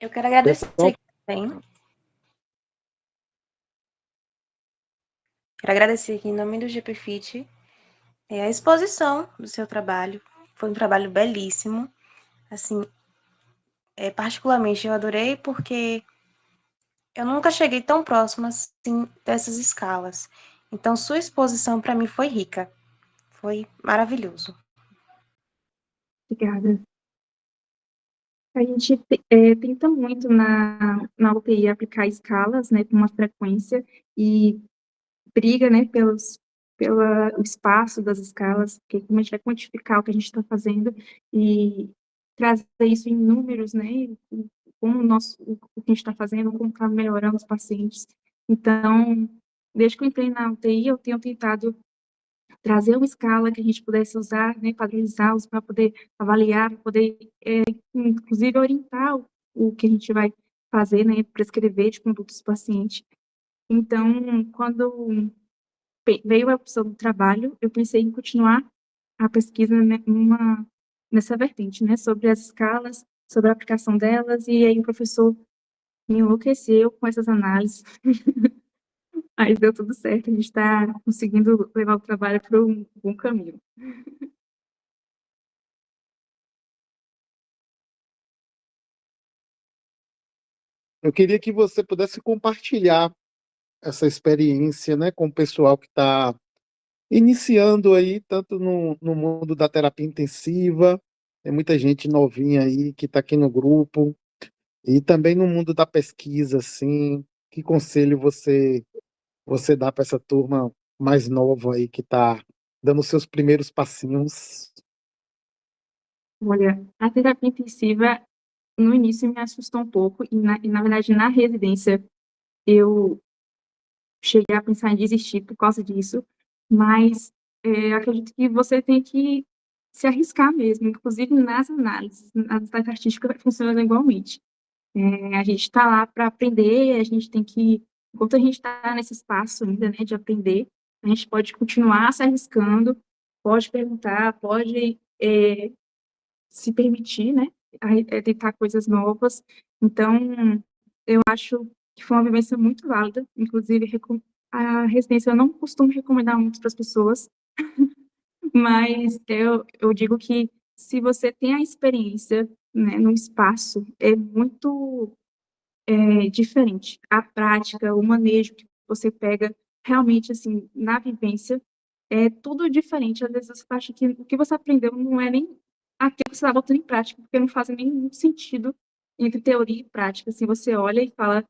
Speaker 2: Eu quero agradecer
Speaker 1: Pessoal,
Speaker 2: aqui também. Quero agradecer aqui em nome do GPFIT a exposição do seu trabalho. Foi um trabalho belíssimo. Assim, particularmente eu adorei porque eu nunca cheguei tão próxima assim dessas escalas. Então, sua exposição para mim foi rica. Foi maravilhoso.
Speaker 5: Obrigada. A gente tenta muito na UTI aplicar escalas, né, com uma frequência e briga, né, pelo espaço das escalas, porque como a gente vai quantificar o que a gente está fazendo e trazer isso em números, né, como o que a gente está fazendo, como está melhorando os pacientes. Então, desde que eu entrei na UTI, eu tenho tentado trazer uma escala que a gente pudesse usar, né, padronizá-los para poder avaliar, para poder, inclusive, orientar o que a gente vai fazer, né, prescrever de conduta dos pacientes. Então, quando veio a opção do trabalho, eu pensei em continuar a pesquisa nessa vertente, né, sobre as escalas, sobre a aplicação delas, e aí o professor me enlouqueceu com essas análises. Aí deu tudo certo, a gente está conseguindo levar o trabalho para um bom caminho.
Speaker 1: eu queria que você pudesse compartilhar essa experiência, né, com o pessoal que está iniciando aí, tanto no mundo da terapia intensiva, tem muita gente novinha aí que está aqui no grupo, e também no mundo da pesquisa, assim, que conselho você dá para essa turma mais nova aí que está dando seus primeiros passinhos?
Speaker 5: Olha, a terapia intensiva, no início, me assustou um pouco, na verdade, na residência, eu cheguei a pensar em desistir por causa disso, mas acredito que você tem que se arriscar mesmo, inclusive nas análises, as estatísticas funcionam igualmente. A gente está lá para aprender, a gente tem que, enquanto a gente está nesse espaço ainda, né, de aprender, a gente pode continuar se arriscando, pode perguntar, pode se permitir, né, tentar coisas novas. Então, eu acho que foi uma vivência muito válida, inclusive a residência eu não costumo recomendar muito para as pessoas, mas eu digo que se você tem a experiência, né, no espaço, é muito diferente. A prática, o manejo que você pega, realmente, assim, na vivência, é tudo diferente. Às vezes você acha que o que você aprendeu não é nem aquilo que você está botando em prática, porque não faz nenhum sentido entre teoria e prática. Assim, você olha e fala,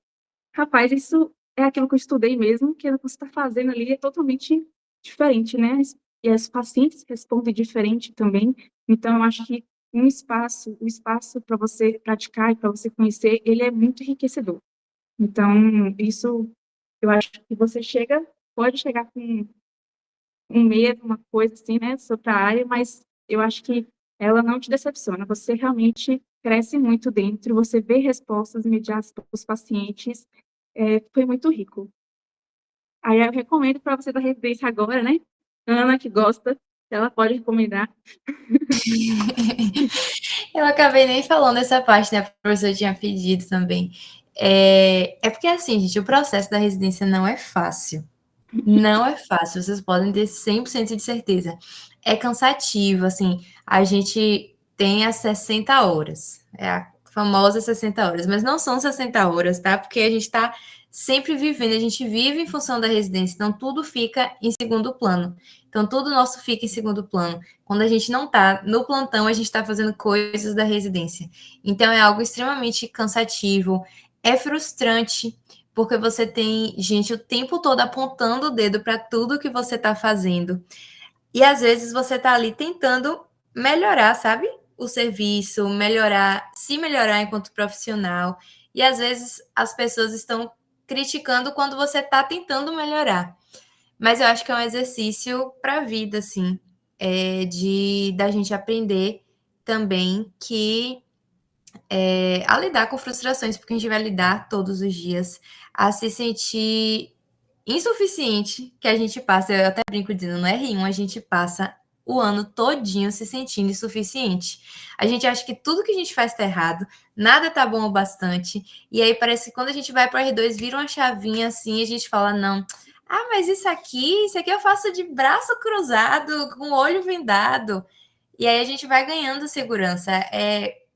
Speaker 5: rapaz, isso é aquilo que eu estudei mesmo, que o que você está fazendo ali é totalmente diferente, né? E os pacientes respondem diferente também. Então, eu acho que o espaço para você praticar e para você conhecer, ele é muito enriquecedor. Então, isso, eu acho que você pode chegar com um medo, uma coisa assim, né, sobre a área, mas eu acho que ela não te decepciona. Você realmente cresce muito dentro, você vê respostas imediatas para os pacientes, foi muito rico. Aí eu recomendo para você da residência agora, né? Ana, que gosta, ela pode recomendar.
Speaker 3: Eu acabei nem falando essa parte, né? A professora tinha pedido também. É porque, assim, gente, o processo da residência não é fácil. Não é fácil, vocês podem ter 100% de certeza. É cansativo, assim, a gente tem as 60 horas, é a famosa 60 horas, mas não são 60 horas, tá? Porque a gente está sempre vivendo, a gente vive em função da residência, então tudo fica em segundo plano. Então tudo nosso fica em segundo plano. Quando a gente não está no plantão, a gente está fazendo coisas da residência. Então é algo extremamente cansativo, é frustrante, porque você tem gente o tempo todo apontando o dedo para tudo que você está fazendo. E às vezes você está ali tentando melhorar, sabe? O serviço, melhorar, se melhorar enquanto profissional. E às vezes as pessoas estão criticando quando você está tentando melhorar. Mas eu acho que é um exercício para a vida, assim, da gente aprender também que a lidar com frustrações, porque a gente vai lidar todos os dias, a se sentir insuficiente, que a gente passa, eu até brinco dizendo, no R1 a gente passa o ano todinho se sentindo insuficiente. A gente acha que tudo que a gente faz está errado, nada está bom o bastante, e aí parece que quando a gente vai para o R2, vira uma chavinha assim, e a gente fala, não, mas isso aqui eu faço de braço cruzado, com o olho vendado, e aí a gente vai ganhando segurança,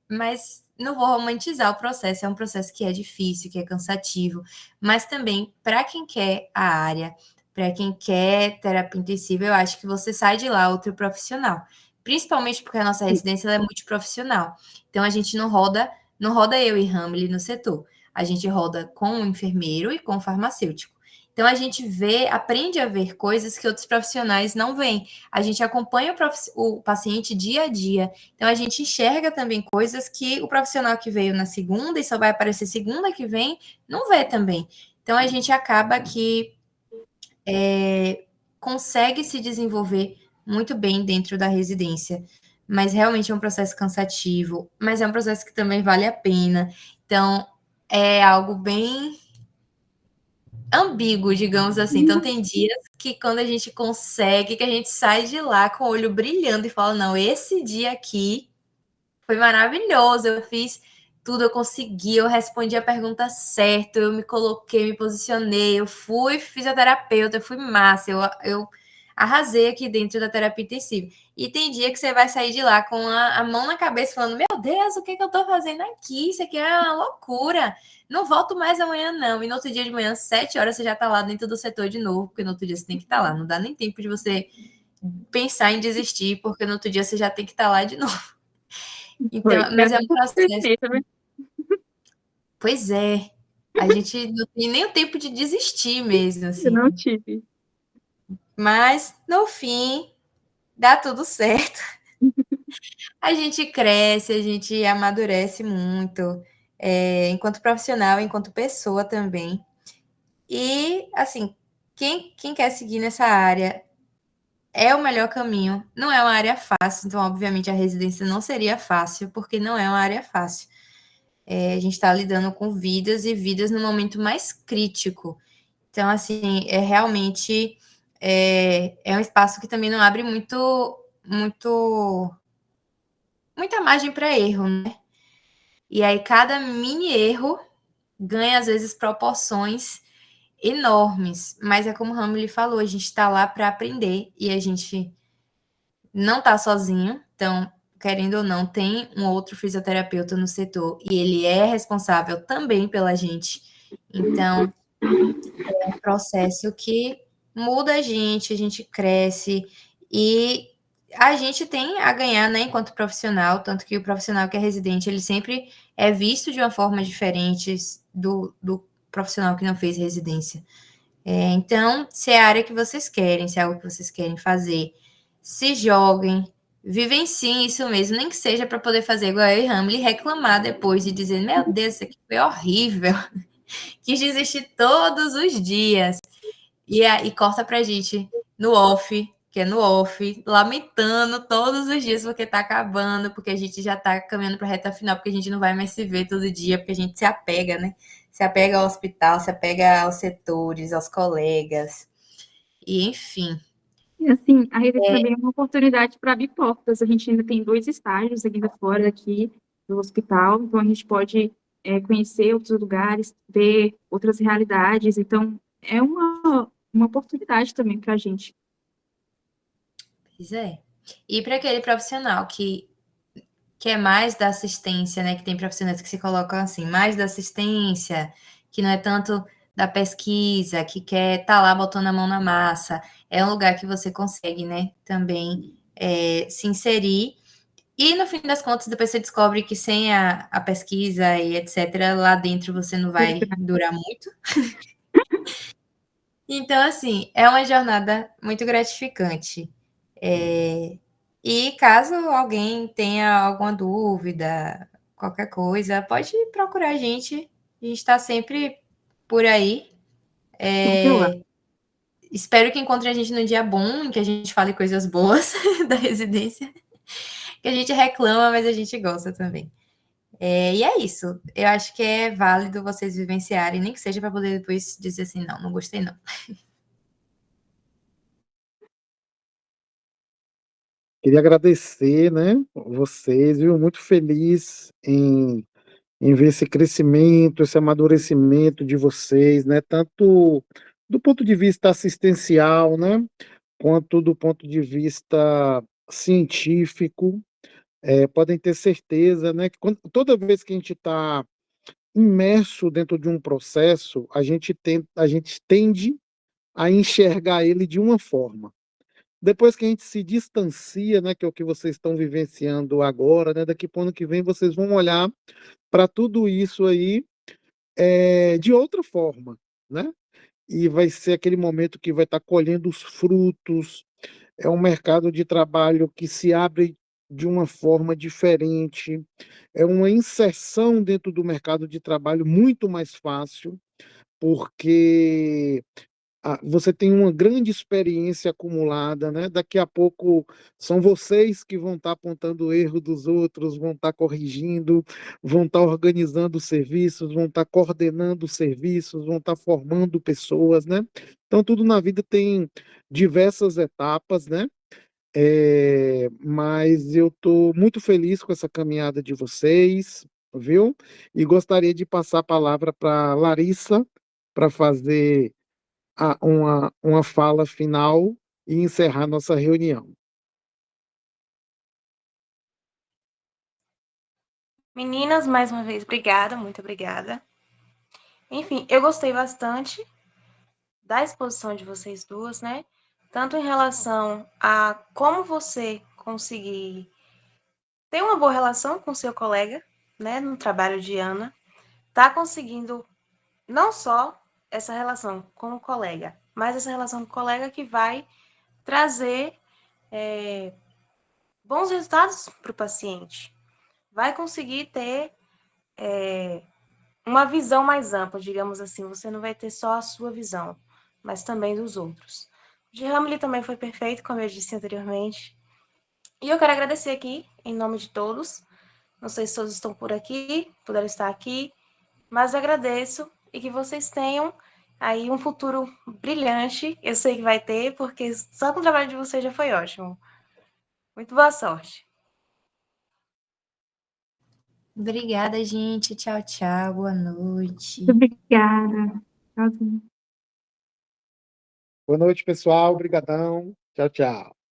Speaker 3: mas não vou romantizar o processo, é um processo que é difícil, que é cansativo, mas também para quem quer a área, para quem quer terapia intensiva, eu acho que você sai de lá outro profissional, principalmente porque a nossa residência ela é multiprofissional. Então a gente não roda eu e Hamily no setor, a gente roda com o enfermeiro e com o farmacêutico. Então a gente aprende a ver coisas que outros profissionais não veem. A gente acompanha o paciente dia a dia. Então a gente enxerga também coisas que o profissional que veio na segunda e só vai aparecer segunda que vem não vê também. Então a gente acaba que consegue se desenvolver muito bem dentro da residência. Mas realmente é um processo cansativo, mas é um processo que também vale a pena. Então é algo bem ambíguo, digamos assim. Então, tem dias que quando a gente consegue, que a gente sai de lá com o olho brilhando e fala, não, esse dia aqui foi maravilhoso, eu fiz tudo, eu consegui, eu respondi a pergunta certa, eu me coloquei, me posicionei, eu fui fisioterapeuta, eu fui massa, eu arrasei aqui dentro da terapia intensiva. E tem dia que você vai sair de lá com a mão na cabeça falando, meu Deus, o que eu tô fazendo aqui? Isso aqui é uma loucura. Não volto mais amanhã, não. E no outro dia de manhã, 7 horas, você já tá lá dentro do setor de novo, porque no outro dia você tem que estar lá. Não dá nem tempo de você pensar em desistir, porque no outro dia você já tem que estar lá de novo. Então, mas é um processo. Pois é. A gente não tem nem o tempo de desistir mesmo, assim.
Speaker 5: Eu não tive.
Speaker 3: Mas, no fim, dá tudo certo. A gente cresce, a gente amadurece muito, enquanto profissional, enquanto pessoa também. E, assim, quem quer seguir nessa área é o melhor caminho. Não é uma área fácil, então, obviamente, a residência não seria fácil, porque não é uma área fácil. A gente está lidando com vidas e vidas no momento mais crítico. Então, assim, realmente um espaço que também não abre muita margem para erro, né? E aí, cada mini erro ganha, às vezes, proporções enormes. Mas é como o Hamily falou, a gente está lá para aprender e a gente não está sozinho. Então, querendo ou não, tem um outro fisioterapeuta no setor e ele é responsável também pela gente. Então, é um processo que muda a gente cresce e a gente tem a ganhar, né, enquanto profissional, tanto que o profissional que é residente, ele sempre é visto de uma forma diferente do profissional que não fez residência. Então, se é a área que vocês querem, se é algo que vocês querem fazer, se joguem, vivenciem isso mesmo, nem que seja para poder fazer igual eu e Hamily, reclamar depois de dizer, meu Deus, isso aqui foi horrível, quis desistir todos os dias. E corta pra gente no off, que é no off, lamentando todos os dias porque tá acabando, porque a gente já tá caminhando pra reta final, porque a gente não vai mais se ver todo dia, porque a gente se apega, né? Se apega ao hospital, se apega aos setores, aos colegas, e enfim.
Speaker 5: E assim, a residência também é uma oportunidade para abrir portas. A gente ainda tem 2 estágios ainda fora aqui do hospital, então a gente pode conhecer outros lugares, ver outras realidades. Então, é uma uma oportunidade também para a gente.
Speaker 3: Pois é. E para aquele profissional que é mais da assistência, né? Que tem profissionais que se colocam assim, mais da assistência, que não é tanto da pesquisa, que quer estar lá botando a mão na massa. É um lugar que você consegue, né? Também se inserir. E no fim das contas, depois você descobre que sem a pesquisa e etc., lá dentro você não vai durar muito. Então, assim, é uma jornada muito gratificante. E caso alguém tenha alguma dúvida, qualquer coisa, pode procurar a gente. A gente está sempre por aí. Espero que encontre a gente num dia bom, em que a gente fale coisas boas da residência. Que a gente reclama, mas a gente gosta também. E é isso. Eu acho que é válido vocês vivenciarem, nem que seja para poder depois dizer assim, não gostei não.
Speaker 1: Queria agradecer, né, vocês, viu? Muito feliz em ver esse crescimento, esse amadurecimento de vocês, né? Tanto do ponto de vista assistencial, né? Quanto do ponto de vista científico. Podem ter certeza, né, que toda vez que a gente está imerso dentro de um processo, a gente tende a enxergar ele de uma forma. Depois que a gente se distancia, né, que é o que vocês estão vivenciando agora, né, daqui para o ano que vem vocês vão olhar para tudo isso aí de outra forma, né? E vai ser aquele momento que vai estar colhendo os frutos. É um mercado de trabalho que se abre de uma forma diferente, é uma inserção dentro do mercado de trabalho muito mais fácil, porque você tem uma grande experiência acumulada, né? Daqui a pouco são vocês que vão estar apontando o erro dos outros, vão estar corrigindo, vão estar organizando os serviços, vão estar coordenando os serviços, vão estar formando pessoas, né? Então, tudo na vida tem diversas etapas, né? Mas eu estou muito feliz com essa caminhada de vocês, viu? E gostaria de passar a palavra para Larissa para fazer uma fala final e encerrar nossa reunião.
Speaker 2: Meninas, mais uma vez, obrigada, muito obrigada. Enfim, eu gostei bastante da exposição de vocês duas, né? Tanto em relação a como você conseguir ter uma boa relação com seu colega, né, no trabalho de Ana, tá conseguindo não só essa relação com o colega, mas essa relação com o colega que vai trazer bons resultados para o paciente. Vai conseguir ter uma visão mais ampla, digamos assim. Você não vai ter só a sua visão, mas também dos outros. O de Hamlet também foi perfeito, como eu disse anteriormente. E eu quero agradecer aqui, em nome de todos. Não sei se todos estão por aqui, puderam estar aqui, mas agradeço e que vocês tenham aí um futuro brilhante. Eu sei que vai ter, porque só com o trabalho de vocês já foi ótimo. Muito boa sorte.
Speaker 3: Obrigada, gente. Tchau, tchau. Boa noite.
Speaker 5: Muito obrigada. Tchauzinho.
Speaker 1: Boa noite, pessoal. Obrigadão. Tchau, tchau.